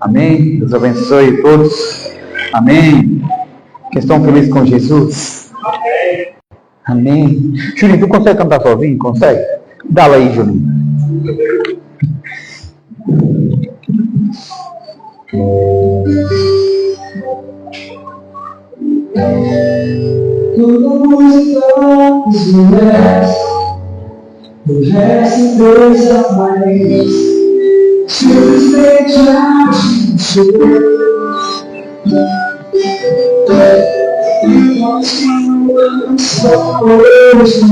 Amém? Deus abençoe todos. Amém? Que estão felizes com Jesus? Amém. Julinho, tu consegue cantar sozinho? Consegue? Dá lá aí, Julinho. Toda música do resto desaparece, simplesmente a gente e nós falamos só hoje,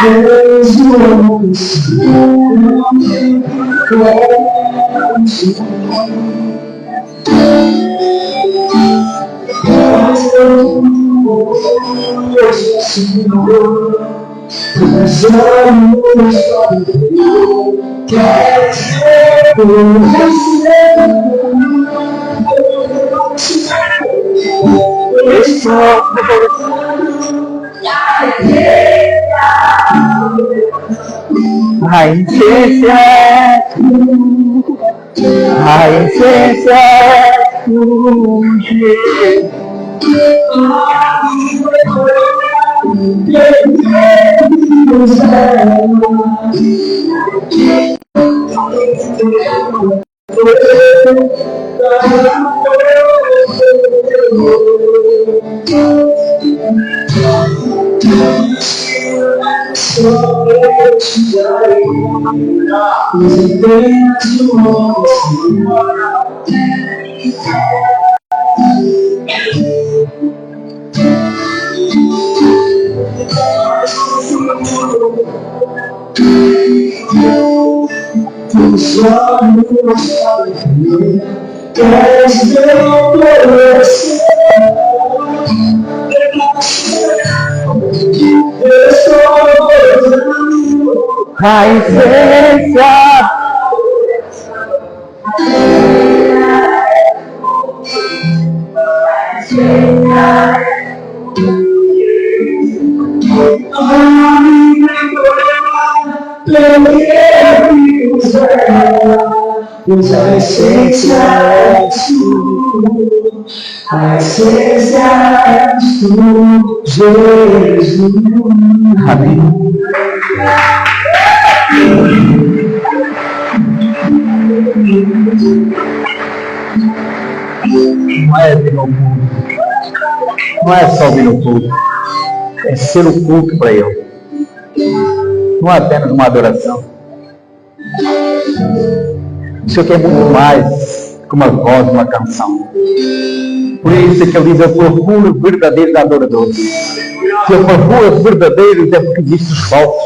depois do almoço, não tem mas eu hoje, Senhor, mas eu estou quero ser por você. A essência é tu, a essência é tu, Jesus. A essência a essência é tu, a essência é tu, Jesus. Amém. Não é vir no culto, não é só vir no culto, é ser o culto para Ele, não é apenas uma adoração. Isso aqui é muito mais que uma voz, uma canção. Por isso é que ele diz: eu procuro verdadeiros adoradores. Se eu procuro verdadeiros é porque existem os falsos.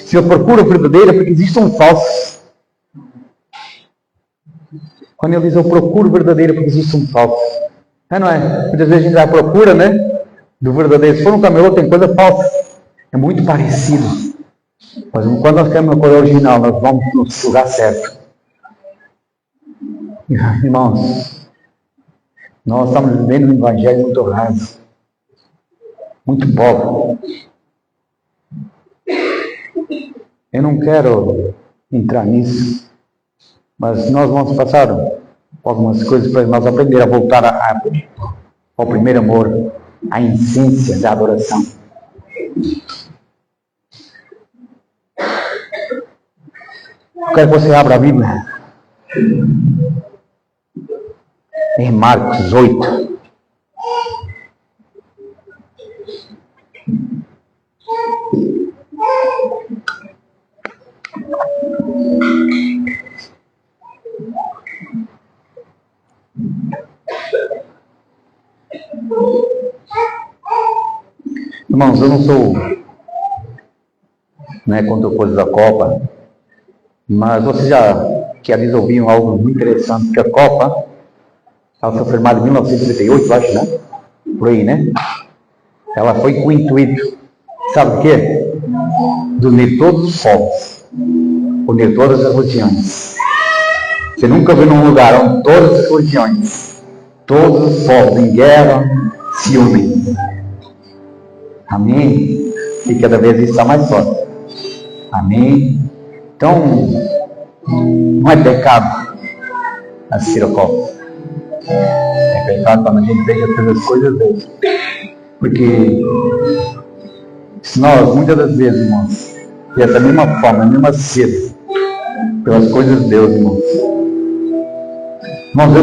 Se eu procuro verdadeiro é porque existe um falso. Quando ele diz eu procuro verdadeiro é porque existe um falso. Não é? Muitas vezes a gente vai à procura, né? Do verdadeiro. Se for um camelô tem coisa falsa. É muito parecido. Mas quando nós queremos uma coisa original, nós vamos no lugar certo. Irmãos, nós estamos vivendo um evangelho muito raso, muito pobre. Eu não quero entrar nisso, mas nós vamos passar algumas coisas para nós aprender a voltar ao primeiro amor, à essência da adoração. Eu quero que você abra a Bíblia em Marcos 8. Irmãos, eu não sou contra coisas da Copa, mas vocês já que às vezes ouviram algo muito interessante, que a Copa ela foi formada em 1938, acho, né? Por aí, né? Ela foi com o intuito, sabe o quê? De unir todos os povos, unir todas as religiões. Você nunca viu num lugar onde todas as religiões, todos os povos em guerra se unem. Amém? E cada vez isso está mais forte. Amém? Então, não é pecado assistir ao copo. É pecado quando a gente deixa fazer as coisas dele. Porque se nós, muitas das vezes, irmãos, dessa mesma forma, mesma sede pelas coisas de Deus, irmãos. Irmãos,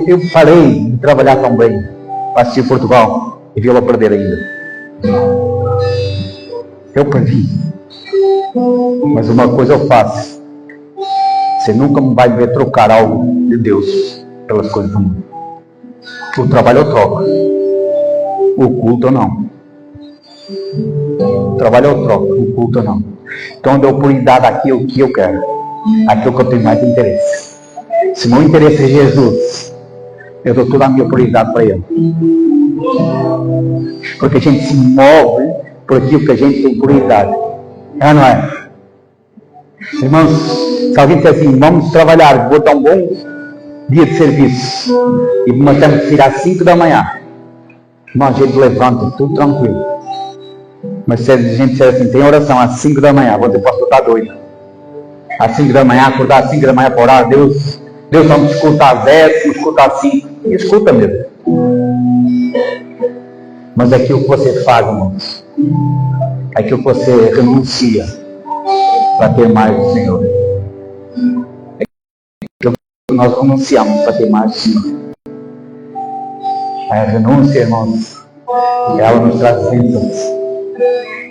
eu parei de trabalhar tão bem para assistir Portugal e vi-la perder ainda. Eu perdi. Mas uma coisa eu faço. Você nunca vai me ver trocar algo de Deus pelas coisas do mundo. O trabalho eu troco. O culto eu não. O trabalho eu troco. O culto eu não. Então eu dou prioridade àquilo que eu quero. Aquilo que eu tenho mais interesse. Se meu interesse é Jesus, eu dou toda a minha prioridade para Ele. Porque a gente se move por aquilo que a gente tem prioridade. É, não é? Irmãos, se alguém disser assim, vamos trabalhar, vou dar um bom dia de serviço e matamos de ir às 5 da manhã. Irmão, a gente levanta, tudo tranquilo. Mas se a gente disser assim, tem oração às 5 da manhã, você pode estar doido. Às 5 da manhã, acordar às 5 da manhã para orar, Deus não me escuta às 10, me escuta às 5. E escuta mesmo. Mas é aquilo que você faz, irmãos. É aquilo que você renuncia para ter mais do Senhor. É aquilo que nós renunciamos para ter mais do Senhor. A renúncia, irmãos, ela nos traz bênçãos.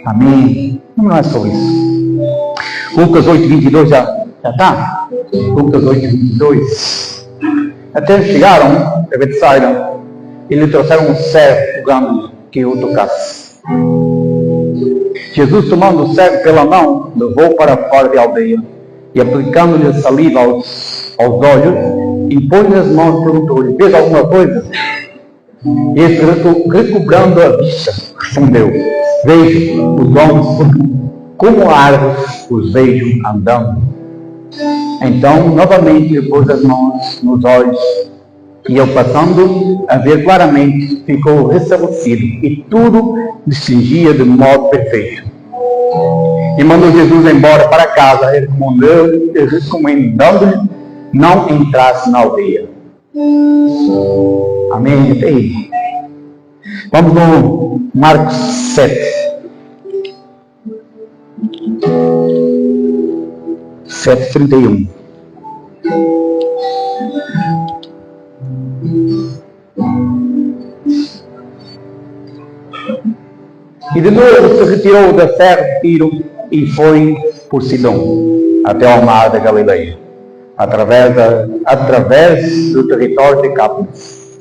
Amém? Não é só isso. Lucas 8:22 já está? Lucas 8:22. Até chegaram a Betsaida e lhe trouxeram um servo rogando que o tocasse. Jesus, tomando o servo pela mão, levou para fora da aldeia e, aplicando-lhe saliva aos olhos, impôs-lhe as mãos e perguntou-lhe: vês alguma coisa? Este, recobrando a vista, respondeu: vejo os homens como árvores, os vejo andando. Então, novamente, lhe pôs as mãos nos olhos e ele, passando a ver claramente, ficou restabelecido e tudo distinguia de modo perfeito. E mandou Jesus embora para casa, recomendando-lhe não entrasse na aldeia. Amém? Até aí. Vamos no Marcos 7. 7:31. E de novo se retirou da terra de Tiro e foi por Sidom, até ao mar da Galileia, através do território de Cápolis.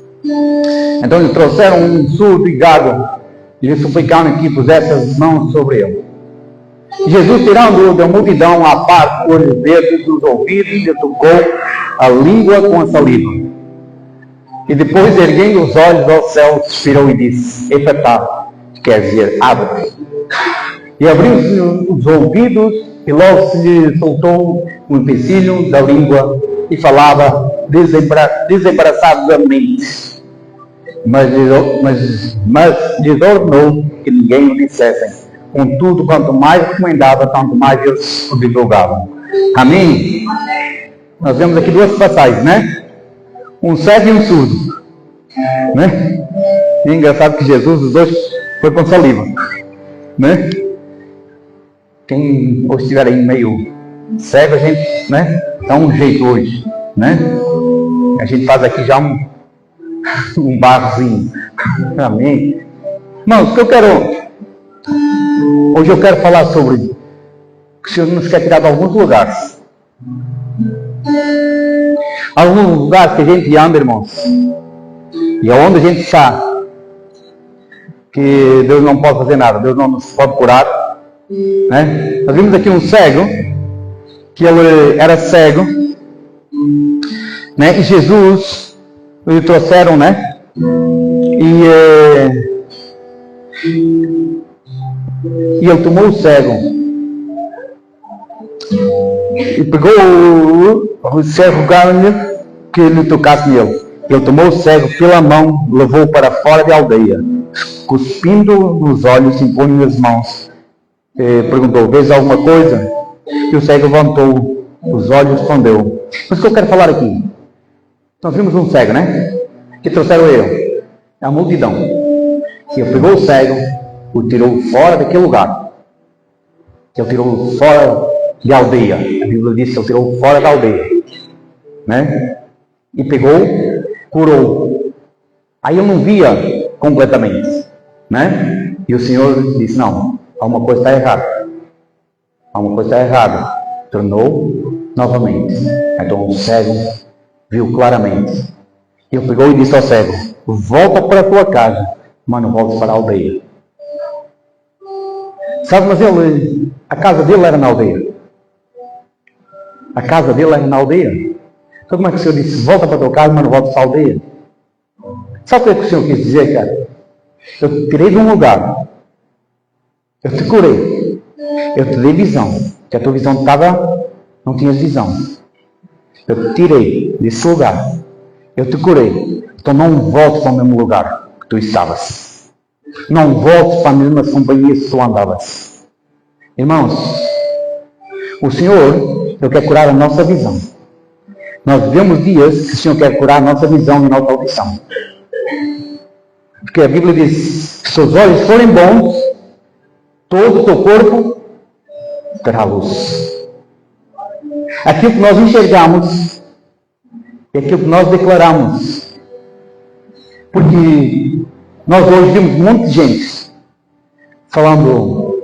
Então lhe trouxeram um surdo e gago e lhe suplicaram que pusesse as mãos sobre ele. Jesus, tirando-o da multidão à parte, pôs-lhe dedos nos ouvidos e lhe tocou a língua com a saliva. E depois, erguendo os olhos ao céu, suspirou e disse: Efatá, quer dizer, abre-te. E abriu-se os ouvidos e logo se lhe soltou um empecilho da língua e falava desembaraçadamente. Mas lhes ordenou que ninguém o dissessem. Contudo, quanto mais recomendava, tanto mais eles o divulgavam. Amém? Nós vemos aqui duas passagens, né? Um cego e um surdo. Né? E é engraçado que Jesus, os dois, foi com saliva. Né? Quem hoje estiver aí meio cego, a gente, né? Dá um jeito hoje. Né? A gente faz aqui já um barrozinho. Amém? Irmãos, o que eu quero... Hoje eu quero falar sobre que o Senhor nos quer tirar de alguns lugares. Alguns lugares que a gente anda, irmãos, e é onde a gente sabe que Deus não pode fazer nada, Deus não nos pode curar. Né? Nós vimos aqui um cego, que ele era cego, né? E Jesus lhe trouxeram, né? E ele tomou o cego e pegou o cego, rogando-lhe que lhe tocasse nele. Ele tomou o cego pela mão, levou para fora da aldeia, cuspindo nos olhos, impôs-lhe as mãos, perguntou: vês alguma coisa? E o cego levantou os olhos e respondeu. Mas o que eu quero falar aqui? Nós vimos um cego, né? Que trouxeram eu? É a multidão. E ele pegou o cego, o tirou fora daquele lugar. Ele tirou fora da aldeia. A Bíblia diz que ele tirou fora da aldeia. Né? E pegou, curou. Aí eu não via completamente. Né? E o Senhor disse, não, alguma coisa está errada. Alguma coisa está errada. Tornou novamente. Então o cego viu claramente. Ele pegou e disse ao cego, volta para a tua casa, mas não voltes para a aldeia. Sabe, mas a casa dele era na aldeia. A casa dele era na aldeia. Então como é que o Senhor disse, volta para a tua casa, mas não voltes para a aldeia? Sabe o que o Senhor quis dizer, cara? Eu te tirei de um lugar. Eu te curei. Eu te dei visão. Que a tua visão estava, não tinhas visão. Eu te tirei desse lugar. Eu te curei. Então não voltes para o mesmo lugar que tu estavas. Não voltes para as mesmas companhias que tu andavas. Irmãos, o Senhor, Ele quer curar a nossa visão. Nós vivemos dias que o Senhor quer curar a nossa visão e nossa audição. Porque a Bíblia diz, se seus olhos forem bons, todo o teu corpo terá luz. Aquilo que nós enxergamos é aquilo que nós declaramos. Porque nós hoje vimos um monte de gente falando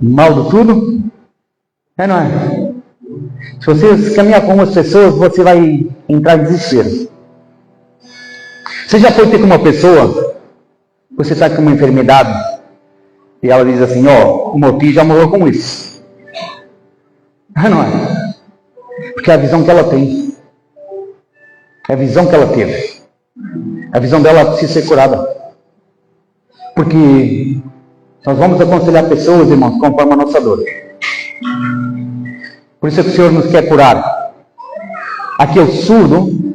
mal de tudo. Não é? Se você caminhar com umas pessoas, você vai entrar em desespero. Você já foi ter com uma pessoa, você está com uma enfermidade, e ela diz assim, ó, o meu tio já morreu com isso. Não é? Porque é a visão que ela tem. É a visão que ela teve. A visão dela precisa ser curada. Porque nós vamos aconselhar pessoas, irmãos, conforme a nossa dor. Por isso é que o Senhor nos quer curar. Aquele surdo,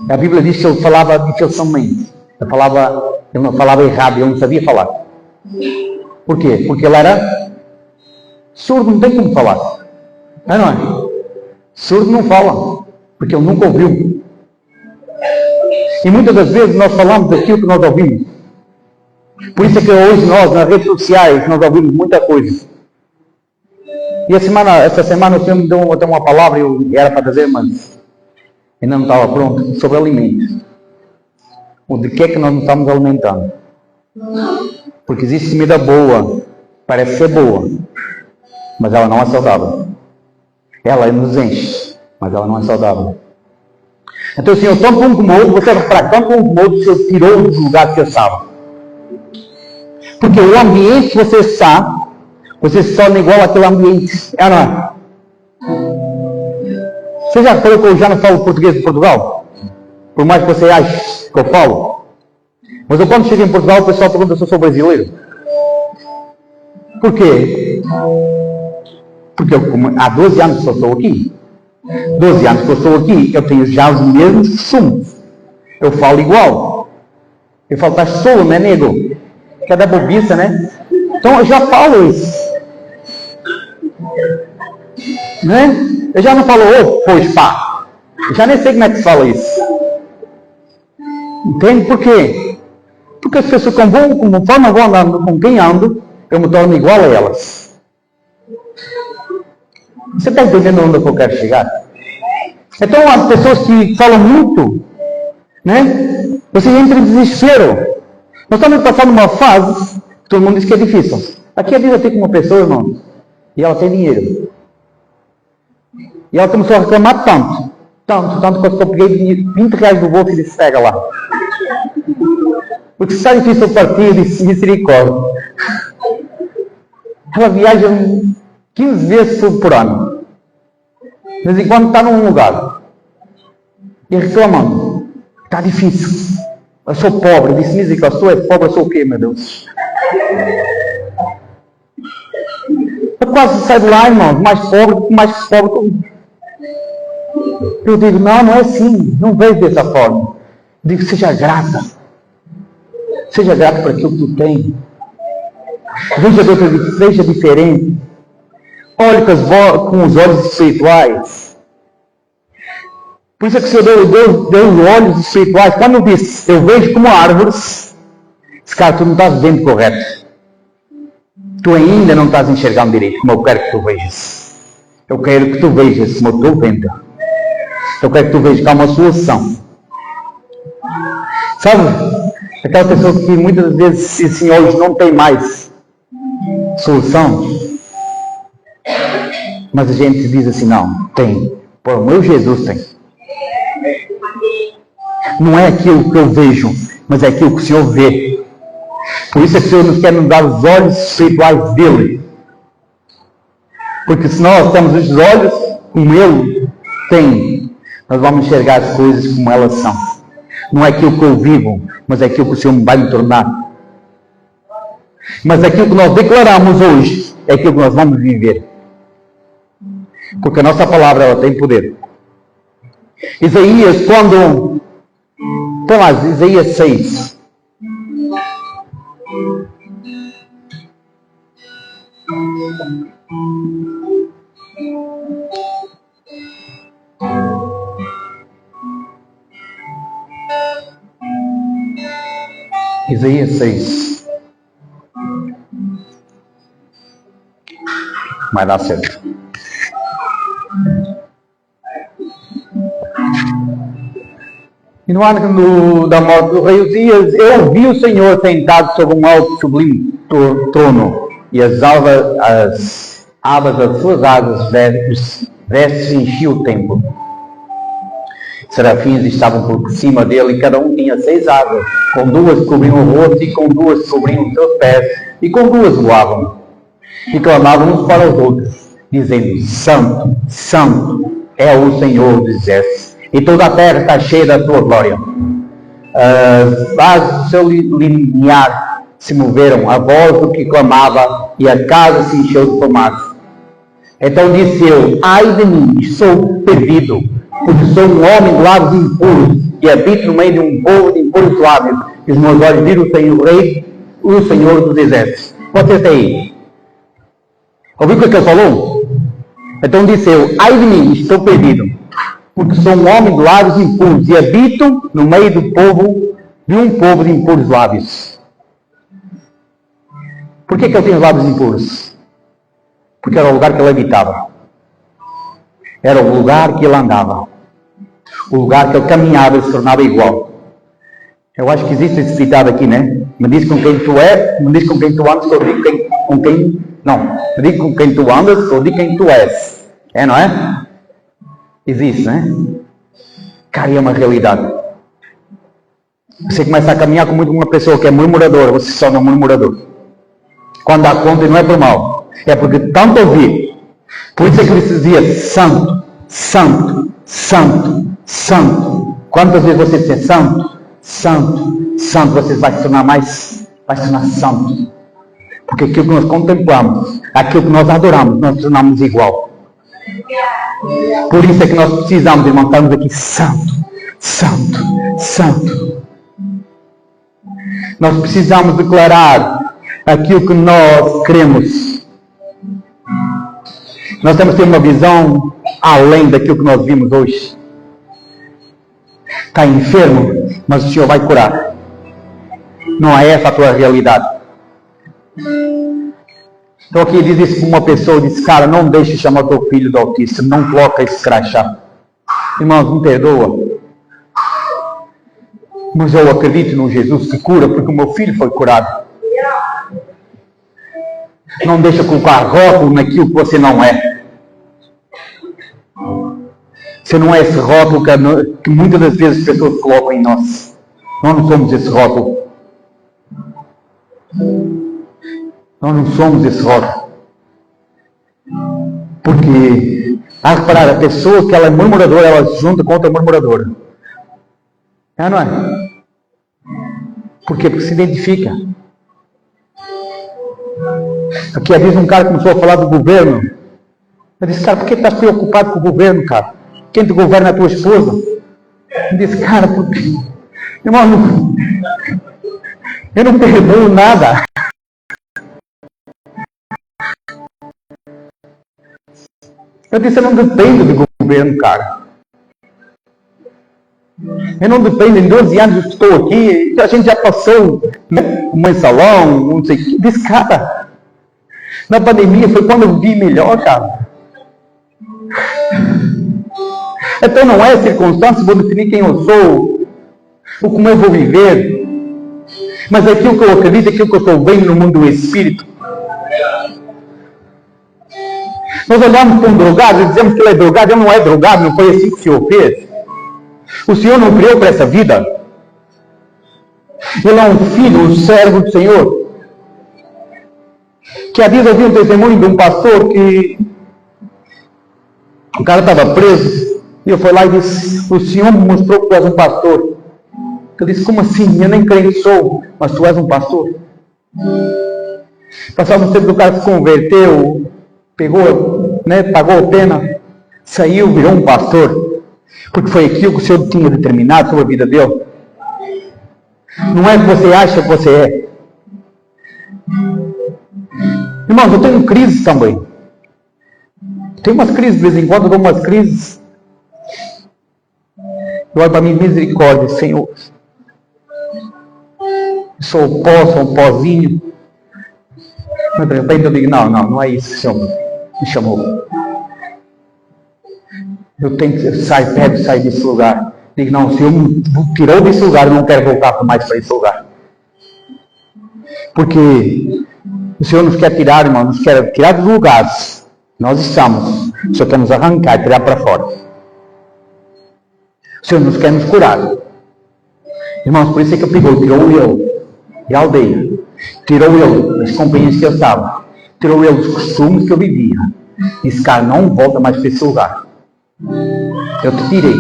a Bíblia diz que ele falava dificilmente. Ele não falava errado, ele não sabia falar. Por quê? Porque ele era surdo, não tem como falar. Não é? Surdo não fala, porque ele nunca ouviu. E muitas das vezes nós falamos daquilo que nós ouvimos. Por isso é que hoje nós, nas redes sociais, nós ouvimos muita coisa. E essa semana o Senhor me deu até uma palavra, eu era para dizer, mas ainda não estava pronto, sobre alimentos. O de que é que nós não estamos alimentando? Porque existe comida boa, parece ser boa, mas ela não é saudável. Ela nos enche, mas ela não é saudável. Então o Senhor, tanto um como outro, você vai para tanto um como outro, o Senhor tirou do lugar que eu estava. Porque o ambiente que você está, você se torna igual àquele ambiente. É ou não é? Você já falou que eu já não falo português de Portugal? Por mais que você ache que eu falo. Mas eu quando chego em Portugal, o pessoal pergunta se eu sou brasileiro. Por quê? Porque há 12 anos que eu estou aqui. 12 anos que eu estou aqui, eu tenho já os mesmos costumes. Eu falo igual. Eu falo, estás solo, né, nego? Que é da bobiça, né? Então eu já falo isso. Né? Eu já não falo, pois pá. Eu já nem sei como é que se fala isso. Entende? Por quê? Porque as pessoas conforme eu vou andando com quem ando, eu me torno igual a elas. Você está entendendo onde eu quero chegar? Então as pessoas que falam muito, né? Você entra em desespero. Nós estamos passando uma fase que todo mundo diz que é difícil. Aqui a vida tem com uma pessoa, irmão, e ela tem dinheiro. E ela começou a reclamar tanto que eu peguei 20 reais do bolso e disse, pega lá. Porque se está difícil o partido, disse misericórdia. Ela viaja 15 vezes por ano. De vez em quando está num lugar. E reclamando. Está difícil. Eu sou pobre. Eu disse, misericórdia, se tu és pobre, eu sou o quê, meu Deus? Eu quase saio de lá, irmão, mais pobre. Eu digo, não é assim. Não vejo dessa forma. Eu digo, seja grata. Seja grato por aquilo que tu tem. Veja diferente. Olhe com os olhos espirituais. Por isso é que o Senhor deu olhos espirituais. Quando diz, eu vejo como árvores, esse cara, tu não estás vendo correto. Tu ainda não estás enxergando direito como eu quero que tu vejas. Eu quero que tu vejas como eu estou vendo. Eu quero que tu vejas que há uma solução. Sabe? Aquela pessoa que muitas vezes esses olhos não tem mais solução. Mas a gente diz assim, não, tem. Pô, o meu Jesus tem. Não é aquilo que eu vejo, mas é aquilo que o Senhor vê. Por isso é que o Senhor nos quer nos dar os olhos espirituais dele. Porque se nós temos os olhos como ele tem, nós vamos enxergar as coisas como elas são. Não é aquilo que eu vivo, mas é aquilo que o Senhor vai me tornar. Mas aquilo que nós declaramos hoje é aquilo que nós vamos viver. Porque a nossa palavra, ela tem poder. Isaías, quando... Tomás, Isaías 6. Isaías 6. Vai dar certo. E no ano da morte do rei Uzias, eu vi o Senhor sentado sobre um alto e sublime trono, e as abas das suas asas vestes enchiam o templo. Serafins estavam por cima dele, e cada um tinha 6 asas, com 2 cobriam o rosto, e com 2 cobriam os seus pés, e com 2 voavam. E clamavam uns para os outros, dizendo, Santo, Santo é o Senhor dos exércitos, e toda a terra está cheia da tua glória. As bases do seu limiar se moveram, a voz do que clamava, e a casa se encheu de fumaça. Então disse eu, ai de mim, sou perdido, porque sou um homem de lábios impuros, e habito no meio de um povo de impuros lábios, e os meus olhos viram o Rei, o Senhor dos exércitos. Pode ser aí. Ouviu o que ele falou? Então disse eu, ai de mim, estou perdido, porque sou um homem de lábios impuros, e habito no meio do povo, de um povo de impuros lábios. Por que ele tinha os lábios impuros? Porque era o lugar que ele habitava. Era o lugar que ele andava. O lugar que ele caminhava e se tornava igual. Eu acho que existe esse ditado aqui, né? Me diz com quem tu és, me diz com quem tu andas, que eu digo com quem... Não, me diz com quem tu andas, que eu digo quem tu és. É, não é? Existe, né? Cara, é uma realidade. Você começa a caminhar com uma pessoa que é murmuradora, você se torna um murmurador. Quando dá conta, e não é por mal, é porque tanto ouvir. Por isso é que ele dizia, Santo, Santo, Santo, Santo. Quantas vezes você dizer Santo, Santo, Santo, você vai se tornar mais, vai se tornar santo. Porque aquilo que nós contemplamos, aquilo que nós adoramos, nós tornamos igual. Por isso é que nós precisamos, irmão, estarmos aqui Santo, Santo, Santo. Nós precisamos declarar aquilo que nós queremos. Nós temos que ter uma visão além daquilo que nós vimos hoje. Está enfermo, mas o Senhor vai curar. Não é essa a tua realidade. Então aqui diz isso para uma pessoa, diz, cara, não deixe chamar o teu filho do autista, não coloca esse crachá. Irmãos, me perdoa. Mas eu acredito no Jesus que cura, porque o meu filho foi curado. Não deixa colocar rótulo naquilo que você não é. Você não é esse rótulo que muitas das vezes as pessoas colocam em nós. Nós não somos esse rótulo. Nós não somos esse rótulo. Porque, a reparar, a pessoa que ela é murmuradora, ela se junta com outra murmuradora. É, não é? Por quê? Porque se identifica. Aqui diz um cara que começou a falar do governo. Eu disse, cara, por que estás preocupado com o governo, cara? Quem te governa é a tua esposa. Eu disse, cara, porque... Irmão, eu não perdoo nada. Eu disse, eu não dependo do governo, cara. Eu não dependo, em 12 anos que estou aqui, a gente já passou, né, um mensalão, não sei o que. Disse, cara, na pandemia foi quando eu vi melhor, cara. Então não é circunstância, vou definir quem eu sou, ou como eu vou viver, mas é aquilo que eu acredito, aquilo que eu estou vendo no mundo do Espírito. Nós olhamos para um drogado e dizemos que ele é drogado, ele não é drogado, não foi assim que o Senhor fez. O Senhor não criou para essa vida. Ele é um filho, um servo do Senhor. Que há dias eu vi um testemunho de um pastor que o cara estava preso, e eu fui lá e disse, o Senhor me mostrou que tu és um pastor. Eu disse, como assim? Eu nem crente sou, mas tu és um pastor. Passava um tempo, o cara se converteu, pegou, né, pagou a pena, saiu, virou um pastor, porque foi aquilo que o Senhor tinha determinado sobre a vida dele. Não é o que você acha que você é. Irmãos, eu tenho crises também. Tem umas crises, de vez em quando eu dou umas crises. Eu olho para mim, misericórdia, Senhor. Sou pó, sou um pozinho. Mas de repente eu digo, não é isso que o Senhor me chamou. Eu tenho que sair desse lugar. Digo, não, o Senhor me tirou desse lugar, eu não quero voltar mais para esse lugar. Porque o Senhor nos quer tirar, irmão, nos quer tirar dos lugares. Nós estamos, o Senhor quer nos arrancar e tirar para fora. O Senhor nos quer nos curar. Irmãos, por isso é que tirou eu e a aldeia. Tirou eu das companhias que eu estava. Tirou eu dos costumes que eu vivia. Disse, cara, não volta mais para esse lugar. Eu te tirei.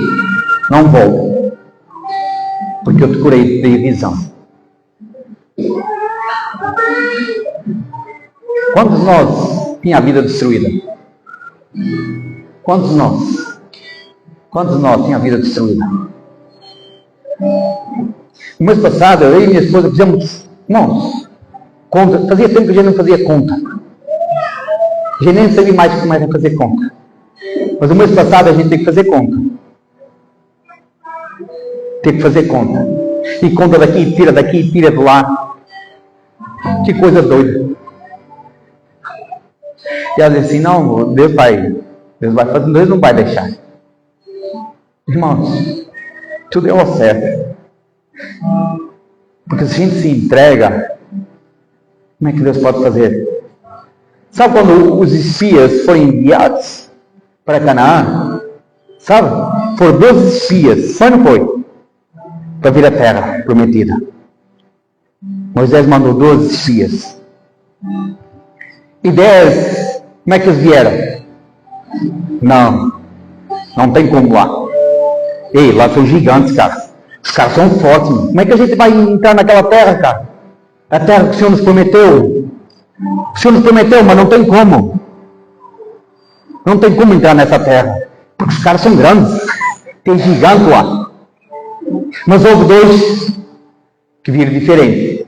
Não volta. Porque eu te curei, dei visão. Quantos de nós tinha a vida destruída? Quantos de nós? Quantos de nós tinha a vida destruída? No mês passado, eu e minha esposa fizemos, conta. Fazia tempo que a gente não fazia conta. A gente nem sabia mais como era fazer conta. Mas no mês passado a gente tem que fazer conta. Tem que fazer conta. E conta daqui, tira de lá. Que coisa doida. E ela diz assim, não, Deus vai fazer, Deus não vai deixar. Irmãos, tudo é o certo. Porque se a gente se entrega, como é que Deus pode fazer? Sabe quando os espias foram enviados para Canaã? Sabe? Foram 12 espias, foi ou não foi? Para vir à terra prometida. Moisés mandou 12 espias. E 10, como é que eles vieram? Não tem como lá. Ei, lá são gigantes, cara. Os caras são fortes, mano. Como é que a gente vai entrar naquela terra, cara? A terra que o Senhor nos prometeu. O Senhor nos prometeu, mas não tem como. Não tem como entrar nessa terra. Porque os caras são grandes. Tem gigante lá. Mas houve 2 que viram diferente.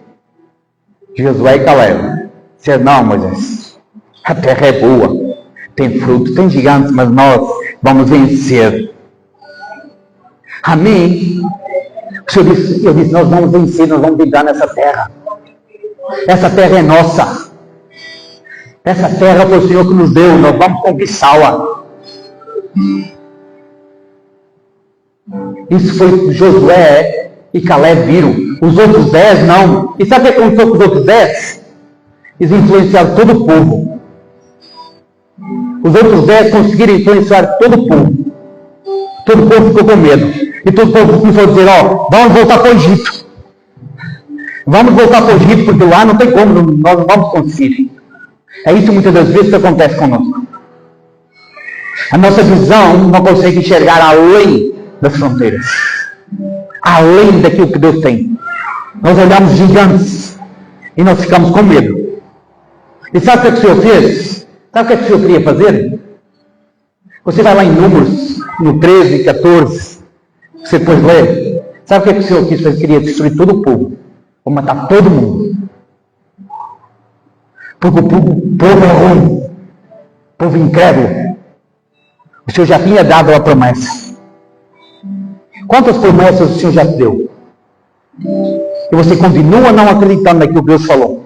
Josué e Caleb. Disseram, não, Moisés, a terra é boa. Tem fruto, tem gigantes, mas nós vamos vencer. Amém? Eu disse, nós vamos vencer, nós vamos entrar nessa terra. Essa terra é nossa. Essa terra foi o Senhor que nos deu, nós vamos conquistá-la. Isso foi o que Josué e Caleb viram. Os outros 10 não. E sabe o que aconteceu com os outros 10? Eles influenciaram todo o povo. Os outros 10 conseguiram influenciar todo o povo. Todo o povo ficou com medo. E todo o povo começou a dizer, vamos voltar para o Egito. Vamos voltar para o Egito, porque lá não tem como, nós não vamos conseguir. É isso muitas das vezes que acontece conosco. A nossa visão não consegue enxergar além das fronteiras. Além daquilo que Deus tem. Nós olhamos gigantes e nós ficamos com medo. E sabe o que o Senhor fez? Sabe o que o Senhor queria fazer? Você vai lá em Números, no 13, 14, você depois lê. Sabe o que o Senhor quis fazer? Ele queria destruir todo o povo. Vou matar todo mundo. Porque o povo é ruim. O povo incrédulo. O Senhor já tinha dado a promessa. Quantas promessas o Senhor já te deu? E você continua não acreditando naquilo que Deus falou.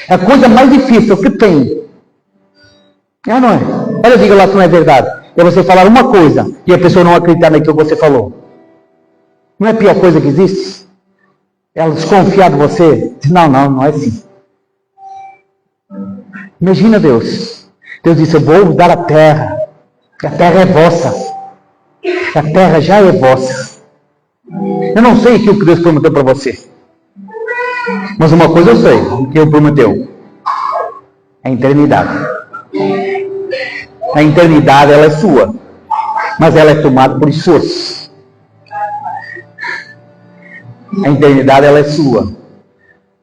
É a coisa mais difícil que tem. Não é? Olha, diga lá que não é verdade. É você falar uma coisa e a pessoa não acreditar naquilo que você falou. Não é a pior coisa que existe? Ela desconfiar de você. Diz, não é assim. Imagina Deus. Deus disse, eu vou dar a terra. A terra é vossa. A terra já é vossa. Eu não sei aquilo que Deus prometeu para você. Mas uma coisa eu sei. O que Ele prometeu. A eternidade. A eternidade, ela é sua. Mas ela é tomada por esforço. A eternidade, ela é sua.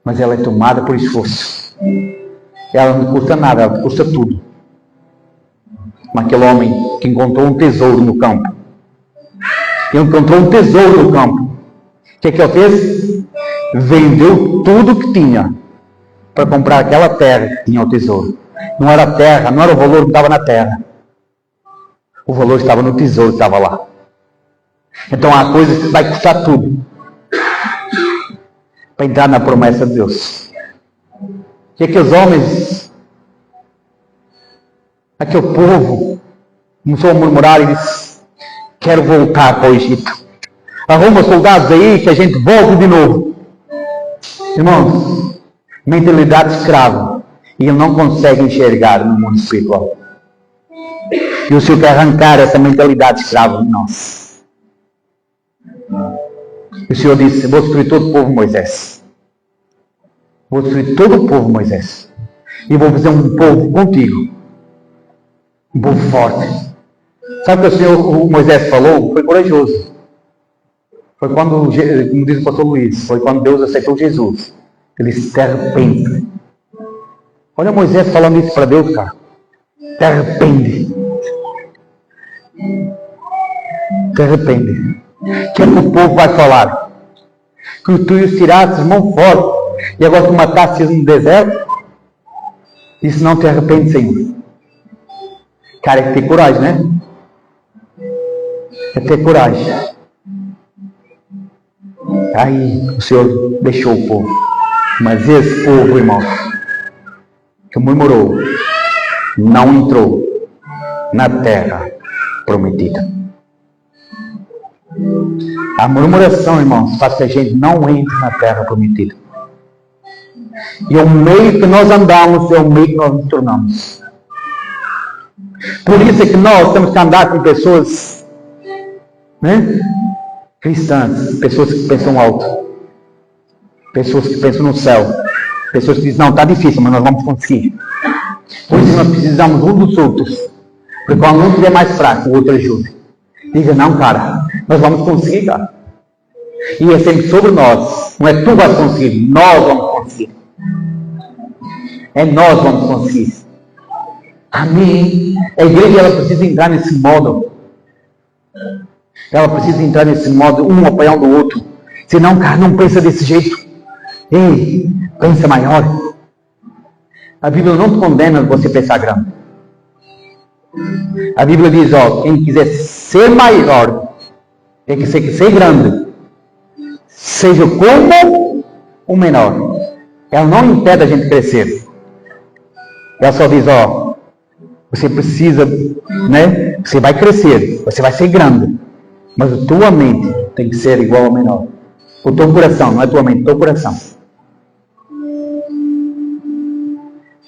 Mas ela é tomada por esforço. Ela não custa nada, ela custa tudo. Como aquele homem que encontrou um tesouro no campo. Ele encontrou um tesouro no campo. O que é que ele fez? Vendeu tudo que tinha para comprar aquela terra que tinha o tesouro. Não era a terra, não era o valor que estava na terra. O valor estava no tesouro que estava lá. Então há coisas que vai custar tudo para entrar na promessa de Deus. O que é que os homens, aquele povo, começou a murmurar e disse, quero voltar para o Egito. Arruma soldados aí que a gente volte de novo. Irmãos, mentalidade escrava. E ele não consegue enxergar no mundo espiritual. E o Senhor quer arrancar essa mentalidade escrava de nós. E o Senhor disse, vou destruir todo o povo, Moisés. Vou destruir todo o povo, Moisés. E vou fazer um povo contigo. Um povo forte. Sabe o que o Moisés falou? Foi corajoso. Foi quando, como diz o pastor Luiz, foi quando Deus aceitou Jesus. Ele disse, te arrepende. Olha Moisés falando isso para Deus, cara. Te arrepende. Te arrepende. O que é que o povo vai falar? Que tu os tirasses mão forte e agora tu matasses no deserto? Isso não te arrepende, Senhor. Cara, é ter coragem, né? É ter coragem. Aí o Senhor deixou o povo. Mas esse povo, irmão, que murmurou, não entrou na terra prometida. A murmuração, irmãos, faz que a gente não entre na terra prometida. E o meio que nós andamos é o meio que nós nos tornamos. Por isso é que nós temos que andar com pessoas, né, cristãs, pessoas que pensam alto, pessoas que pensam no céu, pessoas que dizem, não, está difícil, mas nós vamos conseguir. Por isso nós precisamos um dos outros, porque quando um estiver mais fraco, o outro ajude. Diga, não, cara, nós vamos conseguir, cara. E é sempre sobre nós. Não é tu vais conseguir, nós vamos conseguir. É nós vamos conseguir. Amém. A igreja, ela precisa entrar nesse modo. Ela precisa entrar nesse modo, um apoiando o outro. Senão, cara, não pensa desse jeito. Ei, pensa maior. A Bíblia não te condena você pensar grande. A Bíblia diz, ó, quem quiser ser maior, tem que ser grande. Seja como o menor. Ela não impede a gente crescer. Ela só diz, ó, você precisa, né? Você vai crescer, você vai ser grande. Mas a tua mente tem que ser igual ao menor. O teu coração, não é a tua mente, o teu coração.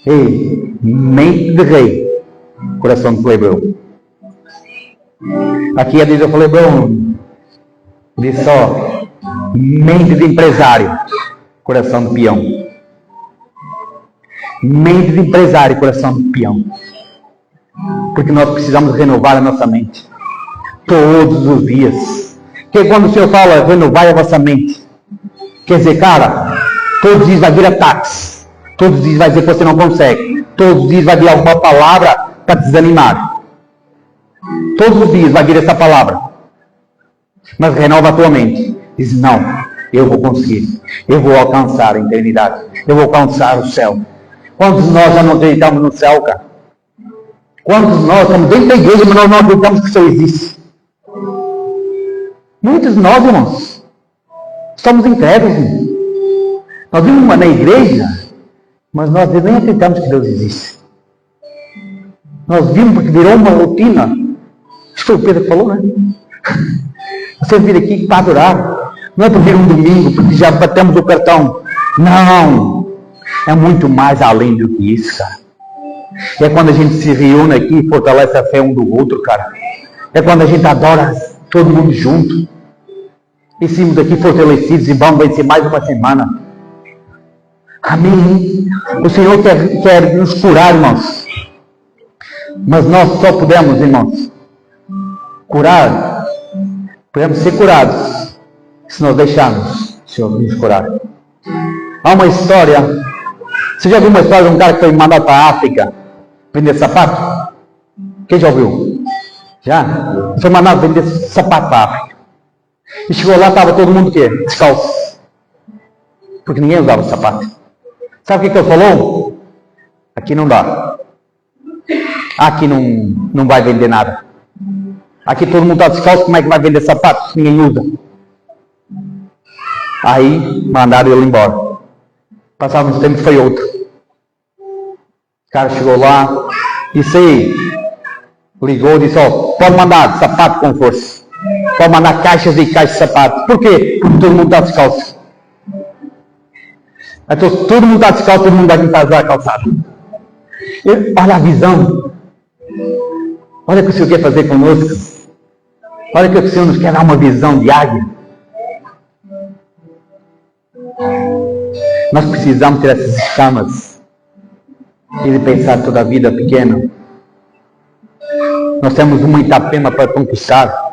Ei, mente de rei, coração de plebeu. Aqui a diz o plebeu, diz só, mente de empresário, coração de peão. Mente de empresário, coração de peão. Porque nós precisamos renovar a nossa mente. Todos os dias. Porque quando o Senhor fala, renovar a vossa mente. Quer dizer, cara, todos os dias vai vir ataques. Todos os dias vai dizer que você não consegue. Todos os dias vai vir alguma palavra para te desanimar. Todos os dias vai vir essa palavra. Mas renova a tua mente. Diz, não, eu vou conseguir. Eu vou alcançar a eternidade. Eu vou alcançar o céu. Quantos de nós já não acreditamos no céu, cara? Quantos de nós estamos dentro da igreja, mas nós não acreditamos que o Senhor existe? Muitos de nós, irmãos, somos incrédulos. Nós vimos na igreja, mas nós nem acreditamos que Deus existe. Nós vimos porque virou uma rotina. Acho que foi o Pedro que falou, né? Você vir aqui para adorar. Não é para vir um domingo, porque já batemos o cartão. Não! É muito mais além do que isso, cara. É quando a gente se reúne aqui e fortalece a fé um do outro, cara. É quando a gente adora todo mundo junto. E saímos daqui fortalecidos e vamos vencer mais uma semana. Amém. O Senhor quer nos curar, irmãos. Mas nós só podemos, irmãos, curar. Podemos ser curados se nós deixarmos o Senhor nos curar. Há uma história. Você já viu uma história de um cara que foi mandado para a África vender sapato? Quem já ouviu? Já? Foi mandado vender sapato para a África. E chegou lá, estava todo mundo o quê? Descalço. Porque ninguém usava sapato. Sabe o que ele falou? Aqui não dá. Aqui não vai vender nada. Aqui todo mundo está descalço, como é que vai vender sapato se ninguém usa? Aí mandaram ele embora. Passava uns tempos, foi outro. O cara chegou lá, disse aí, ligou e disse, pode mandar sapato com força. Pode mandar caixas e caixas de sapato. Por quê? Porque todo mundo está descalço. Então, todo mundo está descalço, todo mundo vai tentar usar a calçada. Olha a visão. Olha o que o Senhor quer fazer conosco. Olha o que o Senhor nos quer dar uma visão de águia. Nós precisamos ter essas escamas e de pensar toda a vida pequena. Nós temos uma Itapema para conquistar.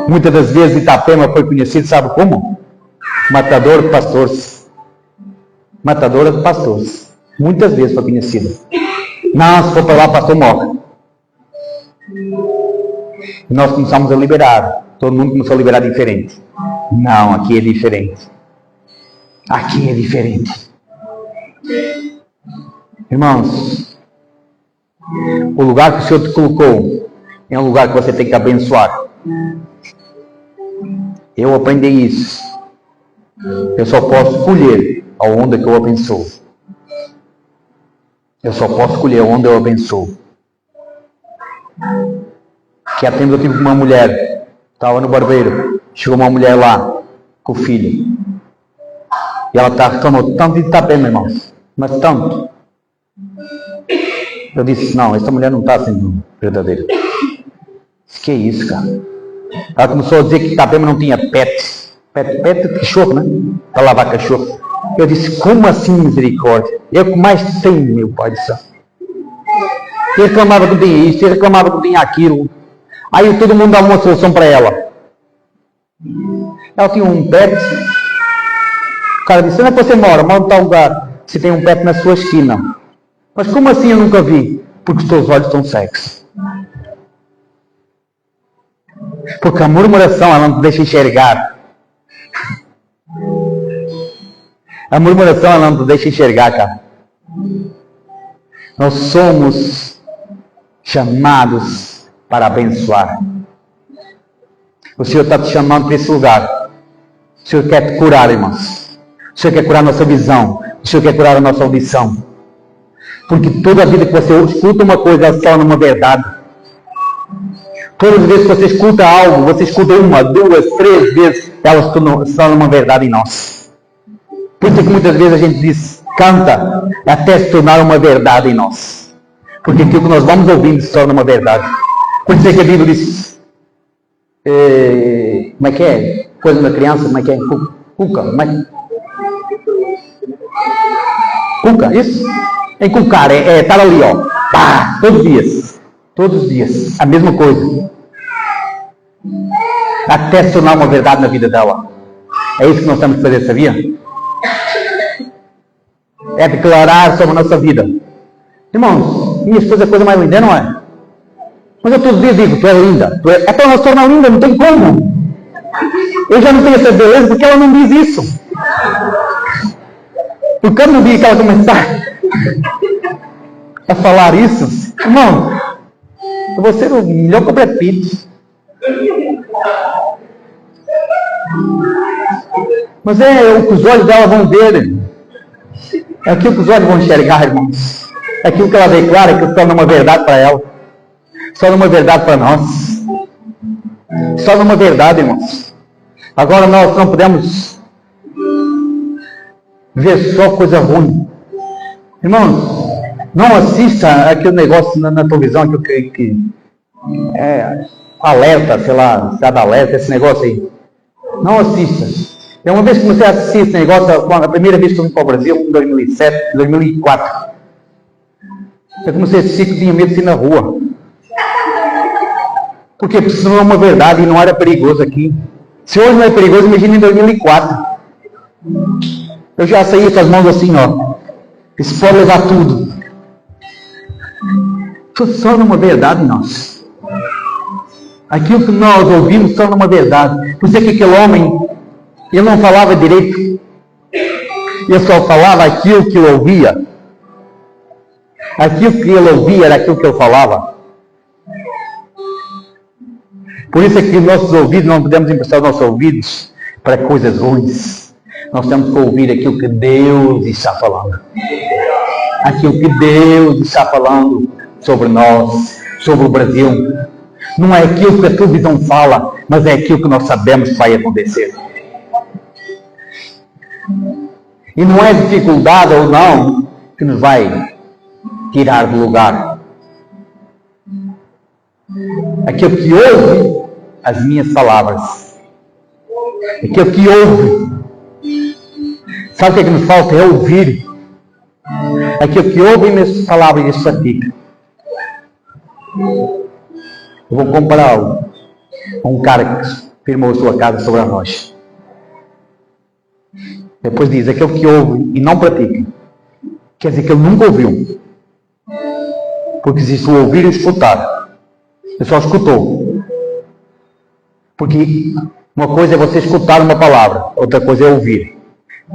Muitas das vezes Itapema foi conhecido, sabe como? Matador de pastores. Matadora de pastores. Muitas vezes foi conhecida. Não, se for para lá, o pastor morre. E nós começamos a liberar. Todo mundo começou a liberar diferente. Não, aqui é diferente. Aqui é diferente. Irmãos, o lugar que o Senhor te colocou é um lugar que você tem que abençoar. Eu aprendi isso. Eu só posso escolher aonde que eu abençoo. Eu só posso escolher onde eu abençoo. Que há tempo eu tive uma mulher, estava no barbeiro, chegou uma mulher lá, com o filho. E ela reclamou tanto de Itapema, irmãos, mas tanto. Eu disse, não, essa mulher não está sendo verdadeira. Disse, que é isso, cara? Ela começou a dizer que Itapema não tinha pet de cachorro, né? Para lavar cachorro. Eu disse, como assim misericórdia? Eu que mais tenho, meu Pai do céu. Ele reclamava que tinha isso, ele reclamava que tinha aquilo. Aí todo mundo dava uma solução para ela. Ela tinha um pet. O cara disse, onde é que você mora? Mora em tal lugar. Você tem um pet na sua esquina. Mas como assim eu nunca vi? Porque os teus olhos estão cegos. Porque a murmuração ela não te deixa enxergar. A murmuração ela não te deixa enxergar, cara. Nós somos chamados para abençoar. O Senhor está te chamando para esse lugar. O Senhor quer te curar, irmãos. O Senhor quer curar a nossa visão. O Senhor quer curar a nossa audição. Porque toda a vida que você escuta uma coisa, ela se torna uma verdade. Todas as vezes que você escuta algo, você escuta uma, duas, três vezes, ela se torna uma verdade em nós. Por isso que muitas vezes a gente diz, canta, até se tornar uma verdade em nós. Porque aquilo que nós vamos ouvindo se torna uma verdade. Por isso que a Bíblia diz, como é que é? Coisa da criança, como é que é? Cuca, como é que é? Cuca, isso? Encucar, estar ali, ó. Pá, todos os dias, a mesma coisa. Até se tornar uma verdade na vida dela. É isso que nós temos que fazer, sabia? É declarar sobre a nossa vida. Irmãos, minha esposa é a coisa mais linda, não é? Mas eu todos os dias digo, tu é linda. É para ela se tornar linda, não tem como. Eu já não tenho essa beleza porque ela não diz isso. Porque no dia que ela começar a falar isso? Irmão, eu vou ser o melhor que o Brad Pitt. Mas é o que os olhos dela vão ver. É aquilo que os olhos vão enxergar, irmãos. É aquilo que ela declara, que se torna uma verdade para ela. Se torna uma verdade para nós. Se torna uma verdade, irmãos. Agora nós não podemos ver só coisa ruim. Irmãos, não assista aquele negócio na televisão, aquilo que é alerta, sei lá, cidade alerta, esse negócio aí. Não assista. Eu uma vez comecei a assistir esse negócio, a primeira vez que eu vim para o Brasil, em 2007, 2004. Eu comecei a assistir que tinha medo de ir na rua. Porque isso não é uma verdade e não era perigoso aqui. Se hoje não é perigoso, imagina em 2004. Eu já saí com as mãos assim, ó. Isso pode levar tudo. Isso só uma verdade, nossa. Aquilo que nós ouvimos só uma verdade. Por isso é que aquele homem, ele não falava direito. Ele só falava aquilo que ele ouvia. Aquilo que ele ouvia era aquilo que ele falava. Por isso é que nossos ouvidos, não podemos emprestar os nossos ouvidos para coisas ruins. Nós temos que ouvir aquilo que Deus está falando. Aquilo que Deus está falando sobre nós, sobre o Brasil. Não é aquilo que a televisão fala, mas é aquilo que nós sabemos que vai acontecer. E não é dificuldade ou não que nos vai tirar do lugar. Aquele que ouve as minhas palavras. Aquele que ouve. Sabe o que é que nos falta? É ouvir. Aquele que ouve minhas palavras e as pratica. Eu vou compará-lo a um cara que firmou a sua casa sobre a rocha. Depois diz, aquele que ouve e não pratica, quer dizer que ele nunca ouviu. Porque existe o ouvir e o escutar. Ele só escutou. Porque uma coisa é você escutar uma palavra, outra coisa é ouvir.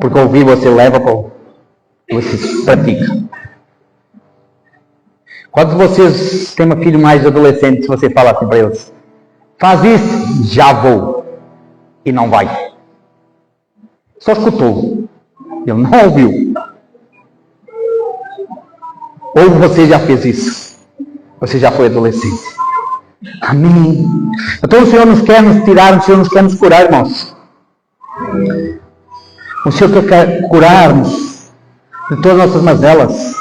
Porque ouvir você leva para você pratica. Quando vocês têm um filho mais adolescente, você fala assim para eles, faz isso, já vou. E não vai. Só escutou. Ele não ouviu. Ou você já fez isso. Você já foi adolescente. Amém. Então o Senhor nos quer nos tirar, o Senhor nos quer nos curar, irmãos. O Senhor quer curar-nos de todas as nossas mazelas.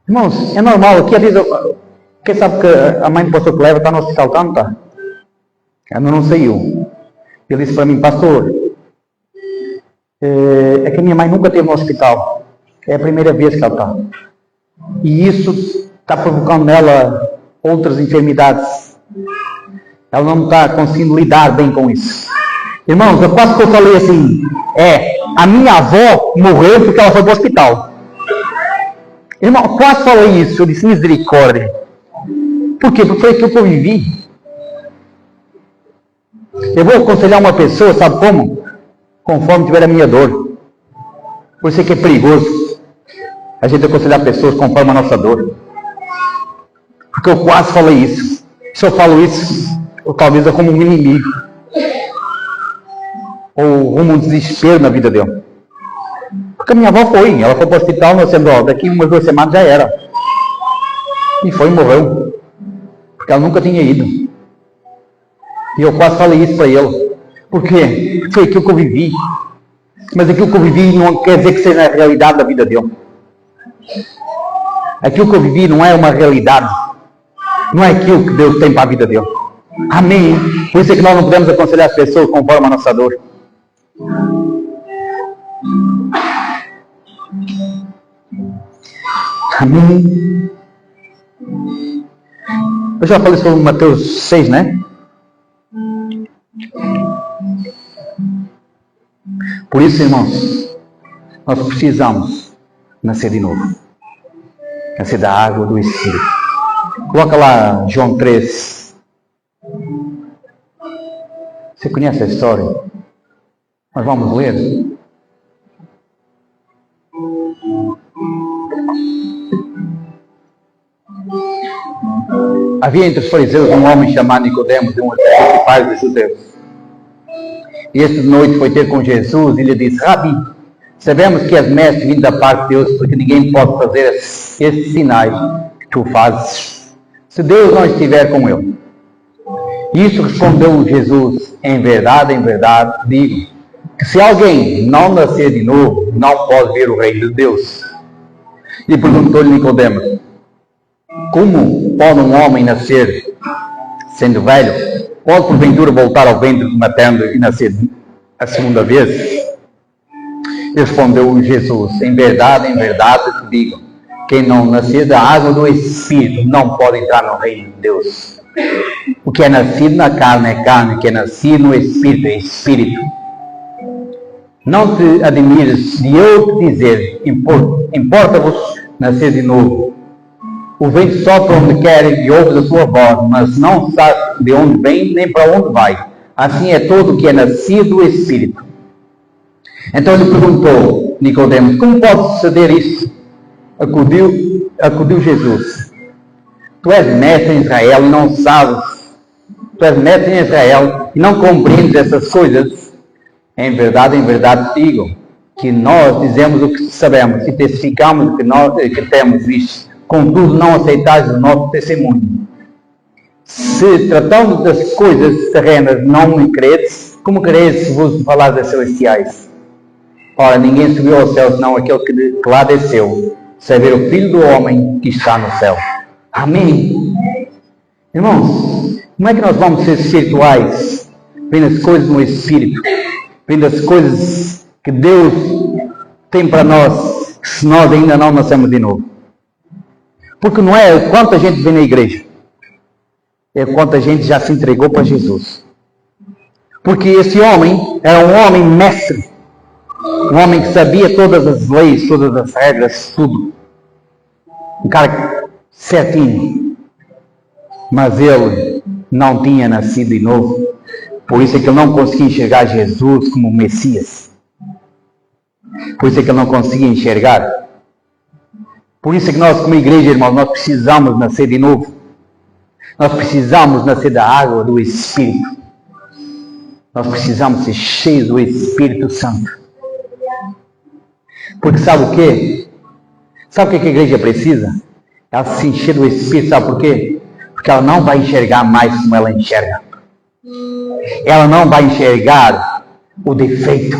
Irmãos, é normal. Aqui às vezes, quem sabe que a mãe do pastor que leva está no hospital, tá, não está? Ela não saiu. Ele disse para mim, pastor, é que a minha mãe nunca esteve no hospital. É a primeira vez que ela está. E isso está provocando nela outras enfermidades. Ela não está conseguindo lidar bem com isso. Irmãos, eu quase que eu falei assim, a minha avó morreu porque ela foi para o hospital. Irmão, quase falei isso, eu disse misericórdia. Por quê? Porque foi aquilo que eu vivi. Eu vou aconselhar uma pessoa, sabe como? Conforme tiver a minha dor. Por isso é que é perigoso a gente aconselhar pessoas conforme a nossa dor. Porque eu quase falei isso. Se eu falo isso, ou talvez eu como um inimigo. Ou como um desespero na vida dele. Porque a minha avó foi. Ela foi para o hospital, nós dissemos, daqui umas 2 semanas já era. E foi e morreu. Porque ela nunca tinha ido. E eu quase falei isso para ele. Por quê? Foi aquilo que eu vivi. Mas aquilo que eu vivi não quer dizer que seja a realidade da vida dele. Aquilo que eu vivi não é uma realidade. Não é aquilo que Deus tem para a vida dele. Amém. Por isso é que nós não podemos aconselhar as pessoas conforme a nossa dor. Amém. Eu já falei sobre Mateus 6, né? Por isso, irmãos, nós precisamos nascer de novo. Nascer da água do Espírito. Coloca lá João 3. Você conhece a história? Nós vamos ler. Havia entre os fariseus um homem chamado Nicodemos, de um dos principais dos judeus. E esta noite foi ter com Jesus e lhe disse: Rabi, sabemos que és mestre vindo da parte de Deus, porque ninguém pode fazer esses sinais que tu fazes, se Deus não estiver com ele. Isso respondeu Jesus: em verdade, digo, que se alguém não nascer de novo, não pode ver o reino de Deus. E perguntou-lhe Nicodemos: como pode um homem nascer sendo velho? Pode porventura voltar ao ventre materno e nascer a segunda vez? Respondeu Jesus: em verdade te digo, quem não nascer da água do Espírito não pode entrar no reino de Deus. O que é nascido na carne é carne, o que é nascido no Espírito é Espírito. Não te admires de eu te dizer: importa-vos nascer de novo. O vento sopra onde quer e ouve a sua voz, mas não sabe de onde vem nem para onde vai. Assim é todo o que é nascido do Espírito. Então lhe perguntou Nicodemos: como pode suceder isto? Acudiu Jesus: tu és mestre em Israel e não sabes. Tu és mestre em Israel e não compreendes essas coisas. Em verdade te digo, que nós dizemos o que sabemos e testificamos que temos visto. Contudo, não aceitais o nosso testemunho. Se tratando das coisas terrenas não me credes, como credes se vos falar das celestiais? Ora, ninguém subiu ao céu senão aquele que lá desceu, saber o Filho do Homem que está no céu. Amém. Irmãos, como é que nós vamos ser espirituais? Vendo as coisas no Espírito, vendo as coisas que Deus tem para nós, se nós ainda não nascemos de novo. Porque não é quanta gente vem na igreja, é quanta gente já se entregou para Jesus. Porque esse homem era um homem mestre, um homem que sabia todas as leis, todas as regras, tudo. Um cara certinho. Mas ele não tinha nascido de novo. Por isso é que ele não conseguia enxergar Jesus como Messias. Por isso é que ele não conseguia enxergar. Por isso é que nós, como igreja, irmãos, nós precisamos nascer de novo. Nós precisamos nascer da água do Espírito. Nós precisamos ser cheios do Espírito Santo. Porque sabe o quê? Sabe o que a igreja precisa? Ela se encher do Espírito, sabe por quê? Porque ela não vai enxergar mais como ela enxerga. Ela não vai enxergar o defeito.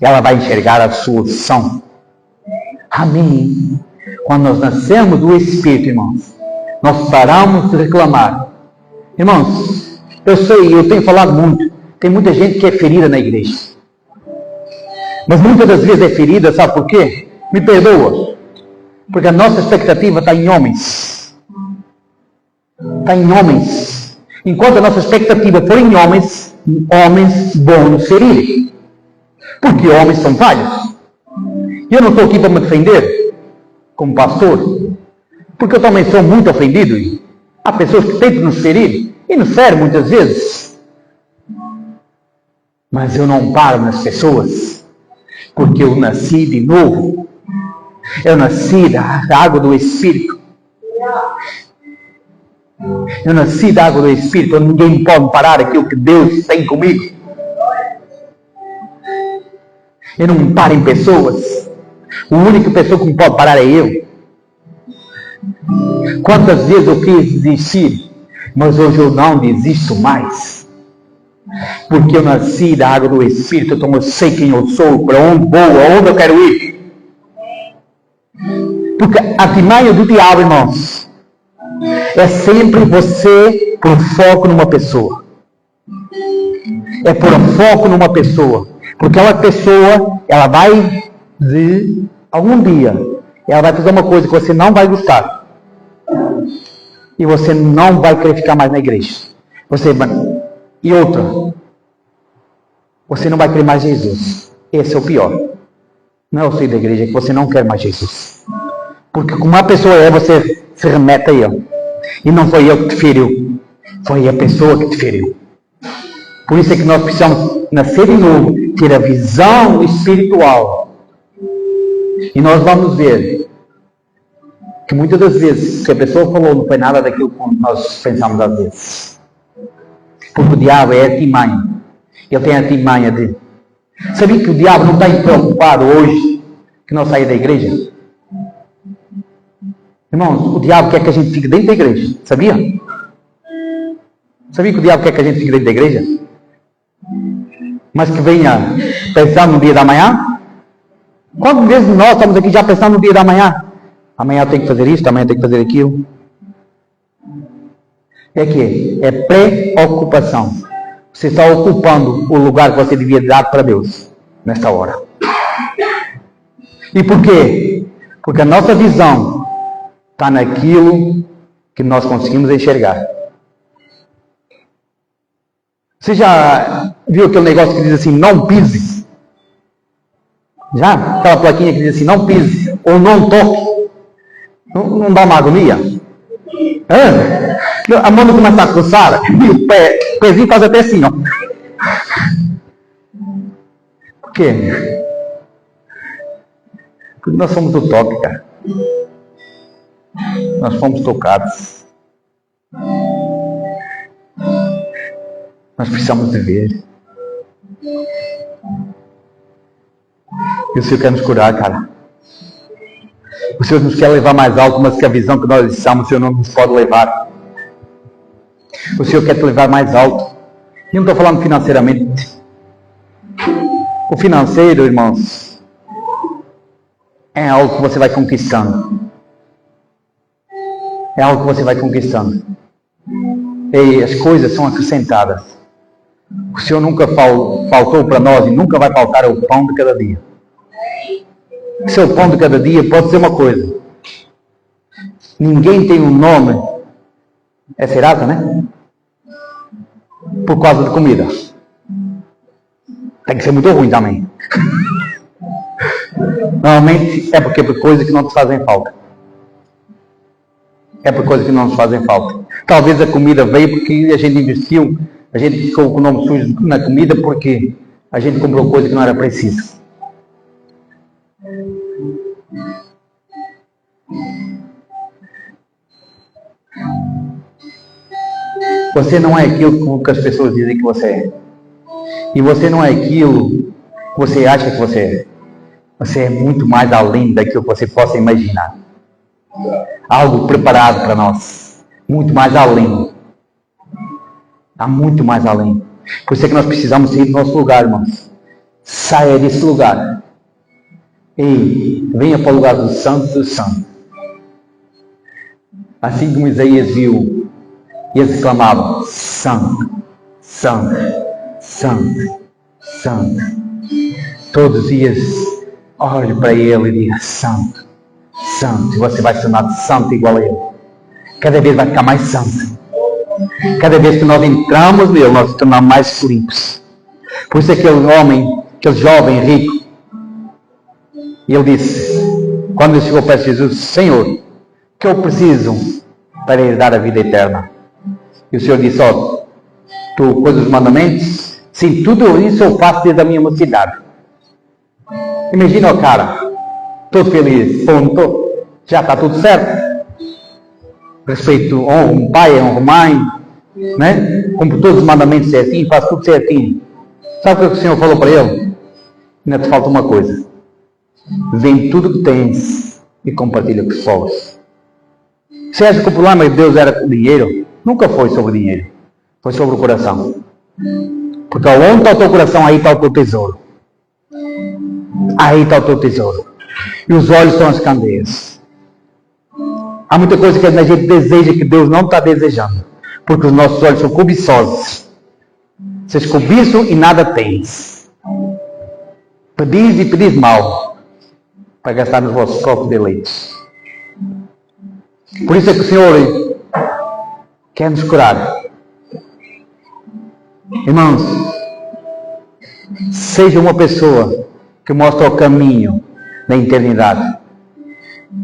Ela vai enxergar a solução. Amém. Quando nós nascemos do Espírito, irmãos, nós paramos de reclamar. Irmãos, eu tenho falado muito. Tem muita gente que é ferida na igreja. Mas muitas das vezes é ferida, sabe por quê? Me perdoa. Porque a nossa expectativa está em homens. Está em homens. Enquanto a nossa expectativa for em homens vão nos ferir. Porque homens são falhos. Eu não estou aqui para me defender como pastor. Porque eu também sou muito ofendido. Há pessoas que tentam nos ferir e nos ferem muitas vezes. Mas eu não paro nas pessoas. Porque eu nasci de novo. Eu nasci da água do Espírito. Eu nasci da água do Espírito. Ninguém pode parar aquilo que Deus tem comigo. Eu não paro em pessoas. A única pessoa que me pode parar é eu. Quantas vezes eu quis desistir, mas hoje eu não desisto mais. Porque eu nasci da água do Espírito, então eu sei quem eu sou, para onde vou, aonde eu quero ir. Porque a artimanha do diabo, irmãos, é sempre você pôr foco numa pessoa. É pôr foco numa pessoa. Porque aquela pessoa, ela vai, algum dia, ela vai fazer uma coisa que você não vai gostar. E você não vai querer ficar mais na igreja. E outra, você não vai querer mais Jesus. Esse é o pior. Não é o ser da igreja, é que você não quer mais Jesus. Porque como uma pessoa é, você se remete a ele. E não foi ele que te feriu. Foi a pessoa que te feriu. Por isso é que nós precisamos nascer de novo, ter a visão espiritual. E nós vamos ver que muitas das vezes o que a pessoa falou não foi nada daquilo que nós pensamos às vezes. Porque o diabo é artimanha. Ele tem a artimanha de... Sabia que o diabo não está preocupado hoje que nós saímos da igreja? Irmãos, o diabo quer que a gente fique dentro da igreja. Sabia? Sabia que o diabo quer que a gente fique dentro da igreja? Mas que venha pensar no dia da manhã? Quantas vezes nós estamos aqui já pensando no dia da manhã? Amanhã eu tenho que fazer isto, amanhã eu tenho que fazer aquilo. É que é preocupação. Você está ocupando o lugar que você devia dar para Deus nesta hora. E por quê? Porque a nossa visão está naquilo que nós conseguimos enxergar. Você já viu aquele negócio que diz assim, não pise? Já? Aquela plaquinha que diz assim, não pise, ou não toque. Não dá uma agonia? A mão não começa a coçar, e o pezinho faz até assim, ó. Por quê? Porque nós somos do toque, cara. Nós fomos tocados. Nós precisamos de ver. E o Senhor quer nos curar, cara. O Senhor nos quer levar mais alto, mas que a visão que nós estamos, o Senhor não nos pode levar. O Senhor quer te levar mais alto. E não estou falando financeiramente. O financeiro, irmãos, é algo que você vai conquistando. É algo que você vai conquistando. E as coisas são acrescentadas. O Senhor nunca faltou para nós e nunca vai faltar o pão de cada dia. O seu pão de cada dia pode ser uma coisa. Ninguém tem um nome. É Serasa, né? Por causa de comida. Tem que ser muito ruim também. Normalmente é porque é por coisas que não te fazem falta. É por coisas que não nos fazem falta. Talvez a comida veio porque a gente investiu, a gente ficou com o nome sujo na comida porque a gente comprou coisa que não era preciso. Você não é aquilo que as pessoas dizem que você é. E você não é aquilo que você acha que você é. Você é muito mais além daquilo que você possa imaginar. Algo preparado para nós. Muito mais além. Há muito mais além. Por isso é que nós precisamos sair do nosso lugar, irmãos. Saia desse lugar. E venha para o lugar do Santo dos Santos. Assim como Isaías viu, e eles exclamavam, Santo, Santo, Santo, Santo. Todos os dias, olhe para ele e diga, Santo, Santo. E você vai se tornar santo igual a ele. Cada vez vai ficar mais santo. Cada vez que nós entramos nele, nós nos tornamos mais limpos. Por isso aquele homem, aquele jovem rico, e ele disse, quando ele chegou perto de Jesus, Senhor, o que eu preciso para herdar a vida eterna? E o Senhor disse, ó, tu coisas dos mandamentos? Sim, tudo isso eu faço desde a minha mocidade. Imagina o cara, todo feliz, ponto, já está tudo certo. Respeito, honra um pai, honra mãe, né? Cumpre todos os mandamentos certinho, faz tudo certinho. Sabe o que o Senhor falou para ele? Ainda te falta uma coisa. Vende tudo que tens e compartilha com os pobres. Você acha que o problema de Deus era o dinheiro? Nunca foi sobre o dinheiro. Foi sobre o coração. Porque onde está o teu coração, aí está o teu tesouro. Aí está o teu tesouro. E os olhos são as candeias. Há muita coisa que a gente deseja que Deus não está desejando. Porque os nossos olhos são cobiçosos. Vocês cobiçam e nada tens. Pedis e pedis mal. Para gastar nos vossos copos de leite. Por isso é que o Senhor quer nos curar. Irmãos, seja uma pessoa que mostra o caminho da eternidade.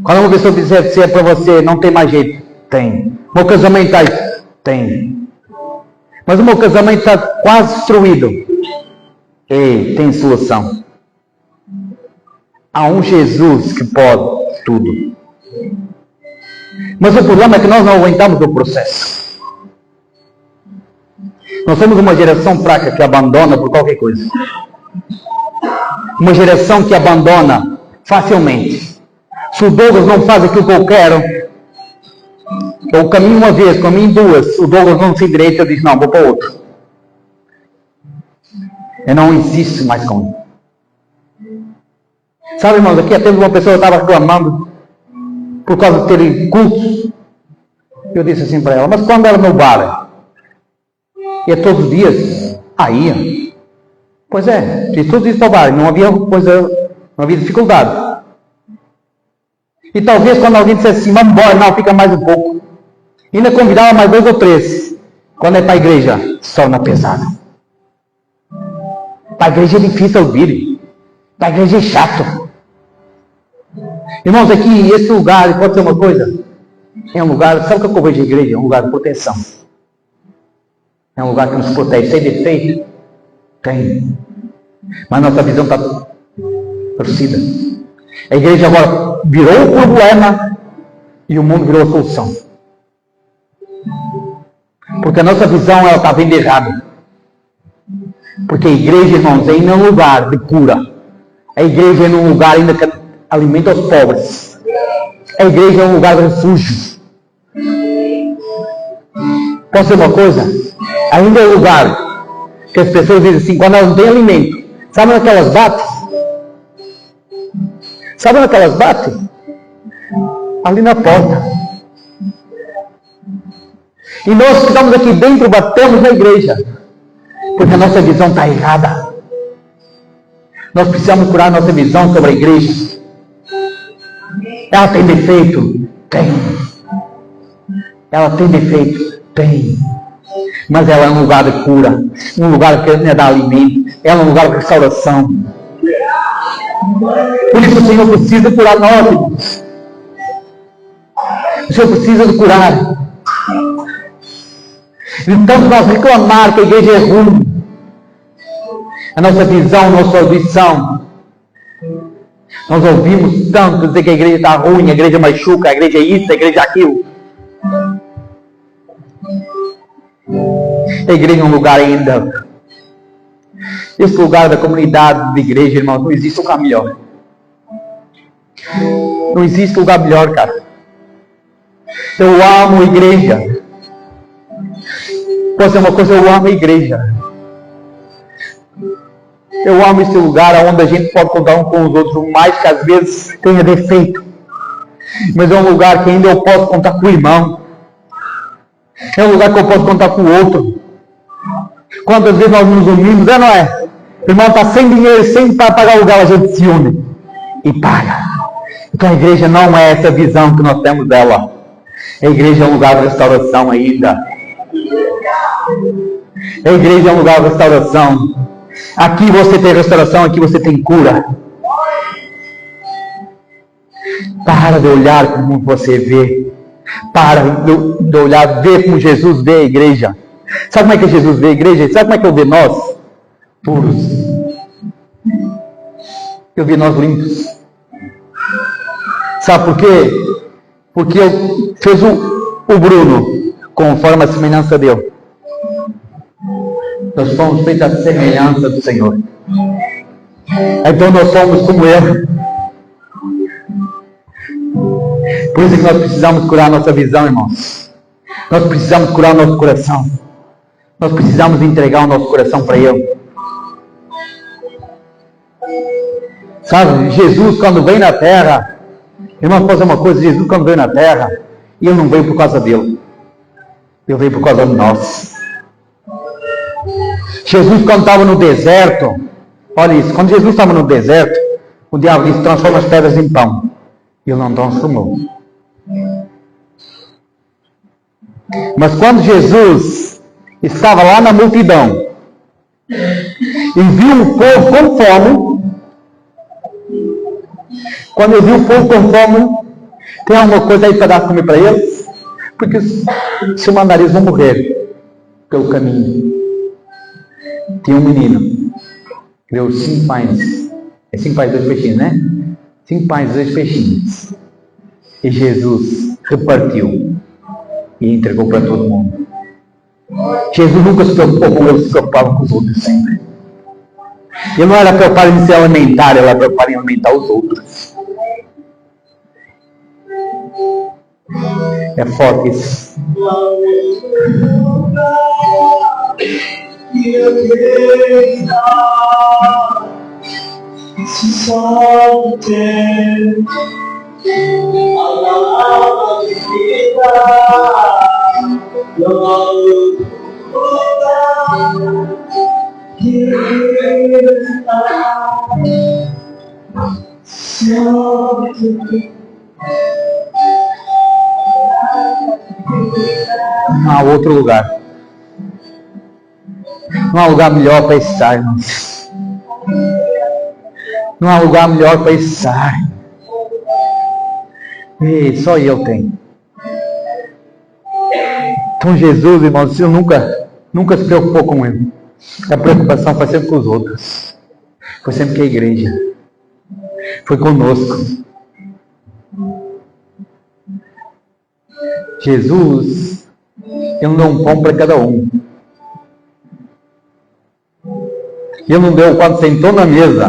Quando uma pessoa disser se é para você, não tem mais jeito, tem. O meu casamento aí, tem. Mas o meu casamento está quase destruído. Ei, tem solução. Há um Jesus que pode tudo. Mas o problema é que nós não aguentamos o processo. Nós somos uma geração fraca que abandona por qualquer coisa. Uma geração que abandona facilmente. Se o Douglas não faz aquilo que eu quero, eu caminho uma vez, caminho duas, o Douglas não se endireita, eu digo, não, vou para outro. Eu não insisto mais com ele. Sabe, irmãos, aqui até uma pessoa estava reclamando por causa de terem cultos. Eu disse assim para ela, mas quando era no bar? E todos os dias? Ia. Pois é, fiz todos os dias para o bar, não havia coisa, não havia dificuldade. E talvez quando alguém dissesse assim, vamos embora, não, fica mais um pouco. E ainda convidava mais 2 ou 3. Quando é para a igreja, se torna pesado. Para a igreja é difícil ouvir. Para a igreja é chato. Irmãos, aqui, esse lugar, pode ser uma coisa? É um lugar, sabe o que eu vejo a igreja? É um lugar de proteção. É um lugar que nos protege. Tem defeito? Tem. Mas nossa visão está torcida. A igreja agora virou o problema e o mundo virou a solução. Porque a nossa visão ela está vendo errado. Porque a igreja, irmãos, ainda é um lugar de cura. A igreja é um lugar ainda que alimenta os pobres. A igreja é um lugar de refúgio. Posso dizer uma coisa? Ainda é um lugar que as pessoas dizem assim, quando elas não têm alimento, sabe onde elas batem? Sabe onde elas batem? Ali na porta. E nós que estamos aqui dentro batemos na igreja. Porque a nossa visão está errada. Nós precisamos curar a nossa visão sobre a igreja. Ela tem defeito? Tem. Ela tem defeito? Tem. Mas ela é um lugar de cura. Um lugar que dá alimento. Ela é um lugar de restauração. Por isso o Senhor precisa curar nós, irmãos. O Senhor precisa de curar. Então, nós reclamar que a igreja é ruim, a nossa visão, a nossa audição, nós ouvimos tanto dizer que a igreja está ruim, a igreja machuca, a igreja é isso, a igreja é aquilo. A igreja é um lugar ainda. Esse lugar da comunidade de igreja, irmão, não existe lugar melhor. Não existe lugar melhor, cara. Eu amo a igreja. Posso dizer uma coisa, eu amo a igreja. Eu amo esse lugar onde a gente pode contar um com os outros, mais que às vezes tenha defeito. Mas é um lugar que ainda eu posso contar com o irmão. É um lugar que eu posso contar com o outro. Quantas vezes nós nos unimos, não é? O irmão está sem dinheiro, sem para pagar o lugar, a gente se une e paga. Então a igreja não é essa visão que nós temos dela. A igreja é um lugar de restauração ainda. A igreja é um lugar de restauração. Aqui você tem restauração, aqui você tem cura. Para de olhar como você vê. Para de olhar, ver como Jesus vê a igreja. Sabe como é que Jesus vê a igreja? Sabe como é que eu vejo nós? Puros. Eu vi nós limpos. Sabe por quê? Porque eu fez o Bruno conforme a semelhança dele. Nós fomos feitos à semelhança do Senhor. Então nós somos como Ele. Por isso que nós precisamos curar a nossa visão, irmãos. Nós precisamos curar o nosso coração. Nós precisamos entregar o nosso coração para Ele. Sabe, Jesus quando veio na terra, irmãos, posso dizer uma coisa, Jesus quando veio na terra, Ele não veio por causa dele. Ele veio por causa de nós. Jesus quando estava no deserto, olha isso, quando Jesus estava no deserto, o diabo disse, transforma as pedras em pão. E Ele não transformou. Mas quando Jesus estava lá na multidão e viu o povo com fome, quando ele viu o povo com fome, tem alguma coisa aí para dar comer para eles? Porque se eu mandar eles vão morrer pelo caminho. Tinha um menino que deu 5 pães. É 5 pães e 2 peixinhos, né? 5 pães e 2 peixinhos. E Jesus repartiu e entregou para todo mundo. Jesus nunca se preocupou com eles, se preocupava com os outros sempre. Ele não era preocupado em se alimentar, ele era preocupado em alimentar os outros. É forte isso. Não há outro lugar. Não há lugar melhor para estar, irmãos. Não há lugar melhor para estar. E só eu tenho. Então Jesus, irmãos, ele nunca se preocupou com ele. A preocupação foi sempre com os outros. Foi sempre com a igreja. Foi conosco. Jesus, ele deu um pão para cada um. Ele não deu, quando sentou na mesa,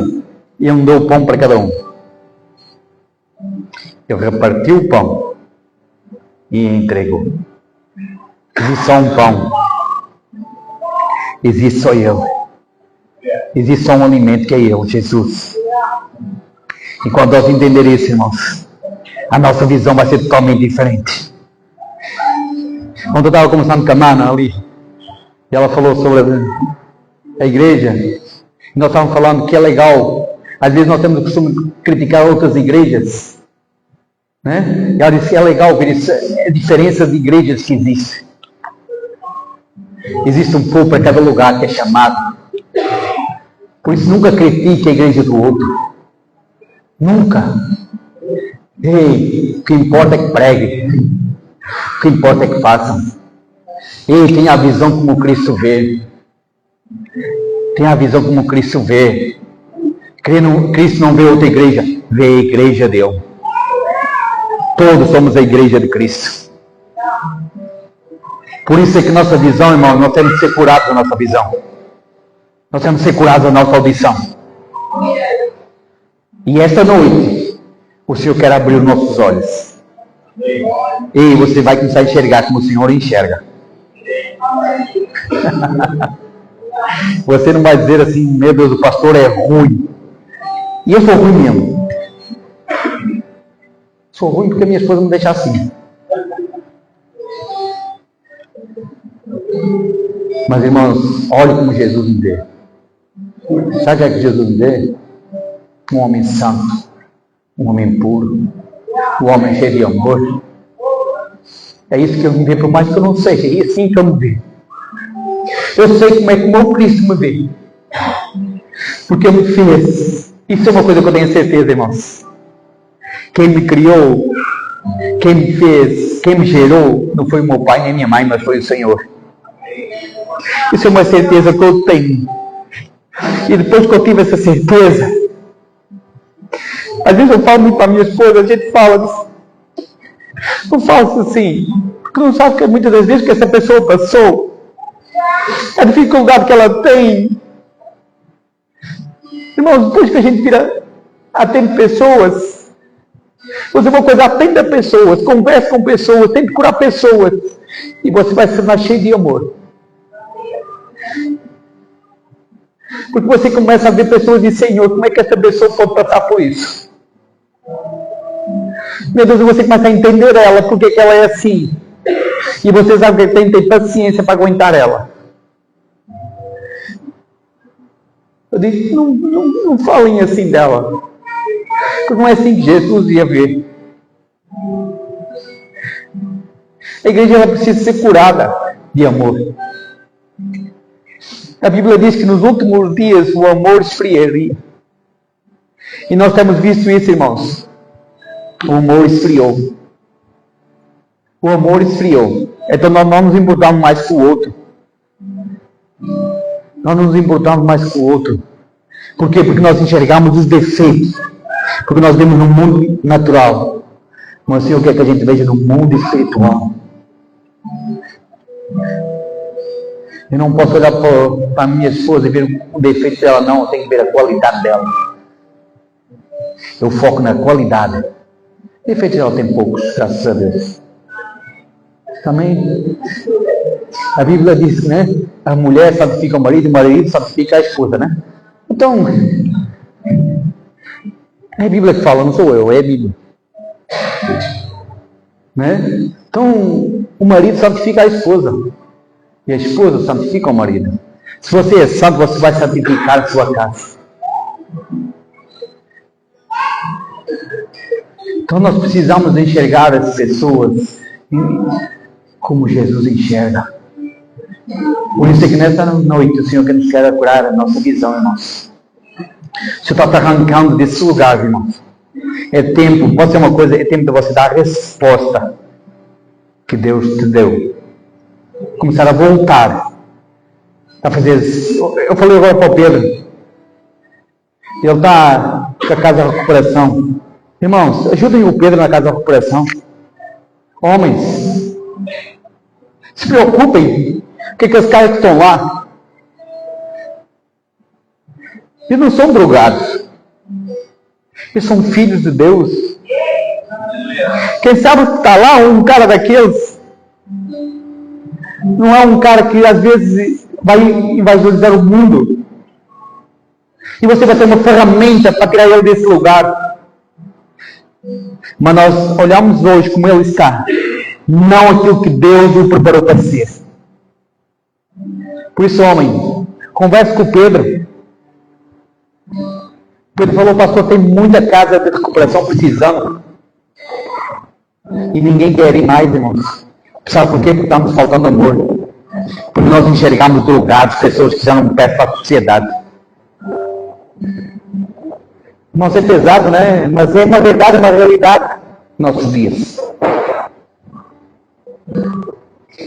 ele não deu o pão para cada um. Ele repartiu o pão e entregou. Existe só um pão. Existe só Ele. Existe só um alimento que é Ele, Jesus. E quando nós entendermos isso, irmãos, a nossa visão vai ser totalmente diferente. Quando eu estava conversando com a Mana ali, e ela falou sobre a igreja, e nós estávamos falando que é legal. Às vezes nós temos o costume de criticar outras igrejas, né? E ela disse que é legal ver isso, a diferença de igrejas que existe. Existe um povo para cada lugar que é chamado. Por isso nunca critique a igreja do outro. Nunca. Ei, o que importa é que pregue. O que importa é que façam. Ei, tenha a visão como Cristo vê. Tenha a visão como Cristo vê. Cristo não vê outra igreja, vê a igreja dele. Todos somos a igreja de Cristo. Por isso é que nossa visão, irmão, nós temos que ser curados da nossa visão. Nós temos que ser curados da nossa audição. E esta noite, o Senhor quer abrir os nossos olhos. E você vai começar a enxergar como o Senhor enxerga. Você não vai dizer assim, meu Deus, o pastor é ruim. E eu sou ruim mesmo. Sou ruim porque a minha esposa me deixa assim. Mas, irmãos, olhe como Jesus me vê. Sabe o que é que Jesus me vê? Um homem santo, um homem puro, um homem cheio de amor. É isso que eu me vê, por mais que eu não seja. É assim que eu me vejo. Eu sei como é que o meu Cristo me vê. Porque Ele me fez. Isso é uma coisa que eu tenho certeza, irmãos. Quem me criou, quem me fez, quem me gerou, não foi o meu pai nem minha mãe, mas foi o Senhor. Isso é uma certeza que eu tenho. E depois que eu tive essa certeza, às vezes eu falo muito para a minha esposa, a gente fala, não falo assim, porque não sabe que muitas das vezes que essa pessoa passou, a dificuldade que ela tem. Irmãos, depois que a gente atende pessoas, vou dizer uma coisa, atenda pessoas, converse com pessoas, tente curar pessoas, e você vai se tornar cheio de amor. Porque você começa a ver pessoas e diz, Senhor, como é que essa pessoa pode passar por isso? Meu Deus, você começa a entender ela, porque que ela é assim. E você sabe que tem que ter paciência para aguentar ela. Eu disse, não falem assim dela. Porque não é assim que Jesus ia ver. A igreja ela precisa ser curada de amor. A Bíblia diz que nos últimos dias o amor esfriaria. E nós temos visto isso, irmãos. O amor esfriou. O amor esfriou. Então nós não nos importamos mais com o outro. Nós não nos importamos mais com o outro. Por quê? Porque nós enxergamos os defeitos. Porque nós vemos no mundo natural. Mas o Senhor quer que a gente veja no mundo espiritual. Eu não posso olhar para a minha esposa e ver o defeito dela, não. Eu tenho que ver a qualidade dela. Eu foco na qualidade. Defeitos dela tem poucos, graças a Deus. Também, a Bíblia diz, né? A mulher santifica o marido santifica a esposa, né? Então, é a Bíblia que fala, não sou eu, é a Bíblia. Né? Então, o marido santifica a esposa. E a esposa santifica o marido. Se você é santo, você vai santificar a sua casa. Então nós precisamos enxergar as pessoas como Jesus enxerga. Por isso é que nessa noite o Senhor nos quer curar a nossa visão, irmãos. O Senhor está arrancando desse lugar, irmãos. É tempo, pode ser uma coisa, é tempo de você dar a resposta que Deus te deu. Começar a voltar a fazer. Eu falei agora para o Pedro, ele está com a casa de recuperação. Irmãos, ajudem o Pedro na casa de recuperação. Homens, se preocupem. O que aqueles caras que estão lá? Eles não são drogados. Eles são filhos de Deus. Quem sabe está lá um cara daqueles. Não é um cara que às vezes vai evangelizar o mundo. E você vai ter uma ferramenta para tirar ele desse lugar. Mas nós olhamos hoje como ele está. Não aquilo que Deus o preparou para ser. Por isso, homem, converse com o Pedro. Pedro falou, pastor, tem muita casa de recuperação precisando. E ninguém quer ir mais, irmãos. Sabe por quê? Porque está nos faltando amor. Porque nós enxergamos lugares, pessoas que já não perto para a sociedade. Irmãos, é pesado, né? Mas é uma verdade, uma realidade nossos dias.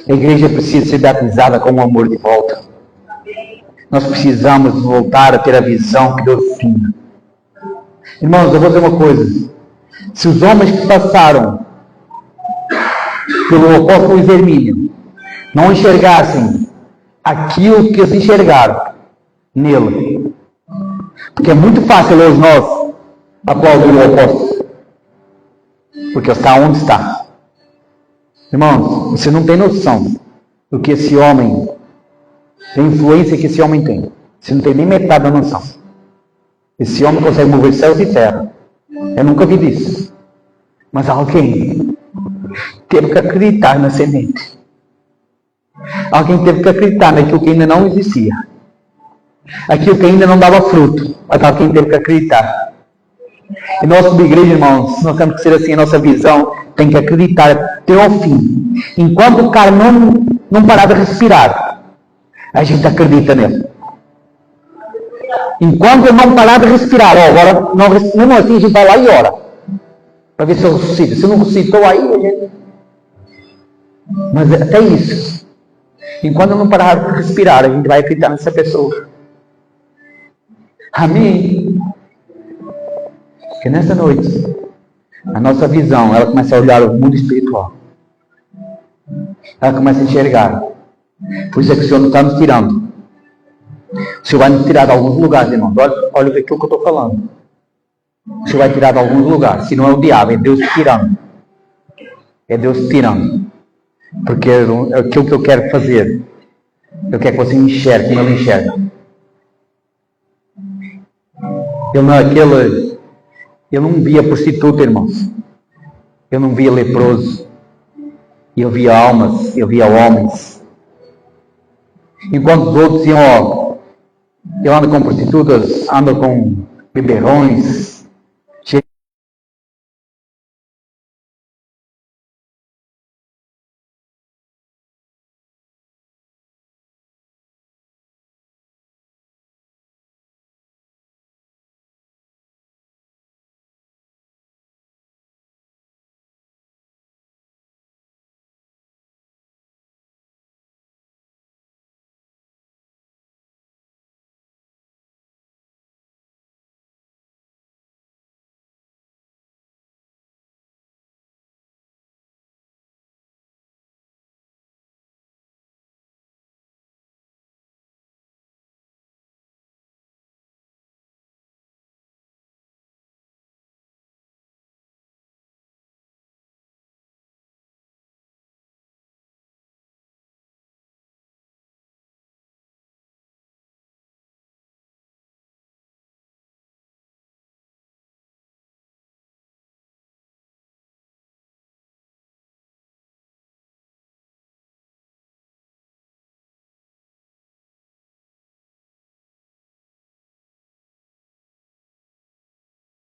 A igreja precisa ser batizada com o amor de volta. Nós precisamos voltar a ter a visão que Deus tinha. Irmãos, eu vou dizer uma coisa. Se os homens que passaram pelo apóstolo Luís Hermínio não enxergassem aquilo que eles enxergaram nele, porque é muito fácil hoje nós aplaudir o apóstolo, porque ele está onde está. Irmãos, você não tem noção do que esse homem, da influência que esse homem tem. Você não tem nem metade da noção. Esse homem consegue mover céus e terra. Eu nunca vi disso. Mas alguém teve que acreditar na semente. Alguém teve que acreditar naquilo que ainda não existia. Aquilo que ainda não dava fruto. Mas alguém teve que acreditar. E nós, como igreja, irmãos, nós temos que ser assim, a nossa visão tem que acreditar até ao fim. Enquanto o cara não parar de respirar, a gente acredita nele. Enquanto ele não parar de respirar, agora, não assim, a gente vai lá e ora. Para ver se ele ressuscita. Se não ressuscitou aí, a gente... Mas até isso. Enquanto ele não parar de respirar, a gente vai acreditar nessa pessoa. Amém? Porque nessa noite, a nossa visão, ela começa a olhar o mundo espiritual. Ela começa a enxergar. Por isso é que o Senhor não está nos tirando. O Senhor vai nos tirar de alguns lugares, irmãos. Olha aquilo que eu estou falando. O Senhor vai tirar de alguns lugares. Se não é o diabo, é Deus tirando. É Deus tirando. Porque é aquilo que eu quero fazer. Eu quero que você enxergue como Ele enxerga. Ele não é aquele... Eu não via prostituta, irmãos. Eu não via leproso. Eu via almas, eu via homens. Enquanto os outros iam, ele anda com prostitutas, anda com beberrões,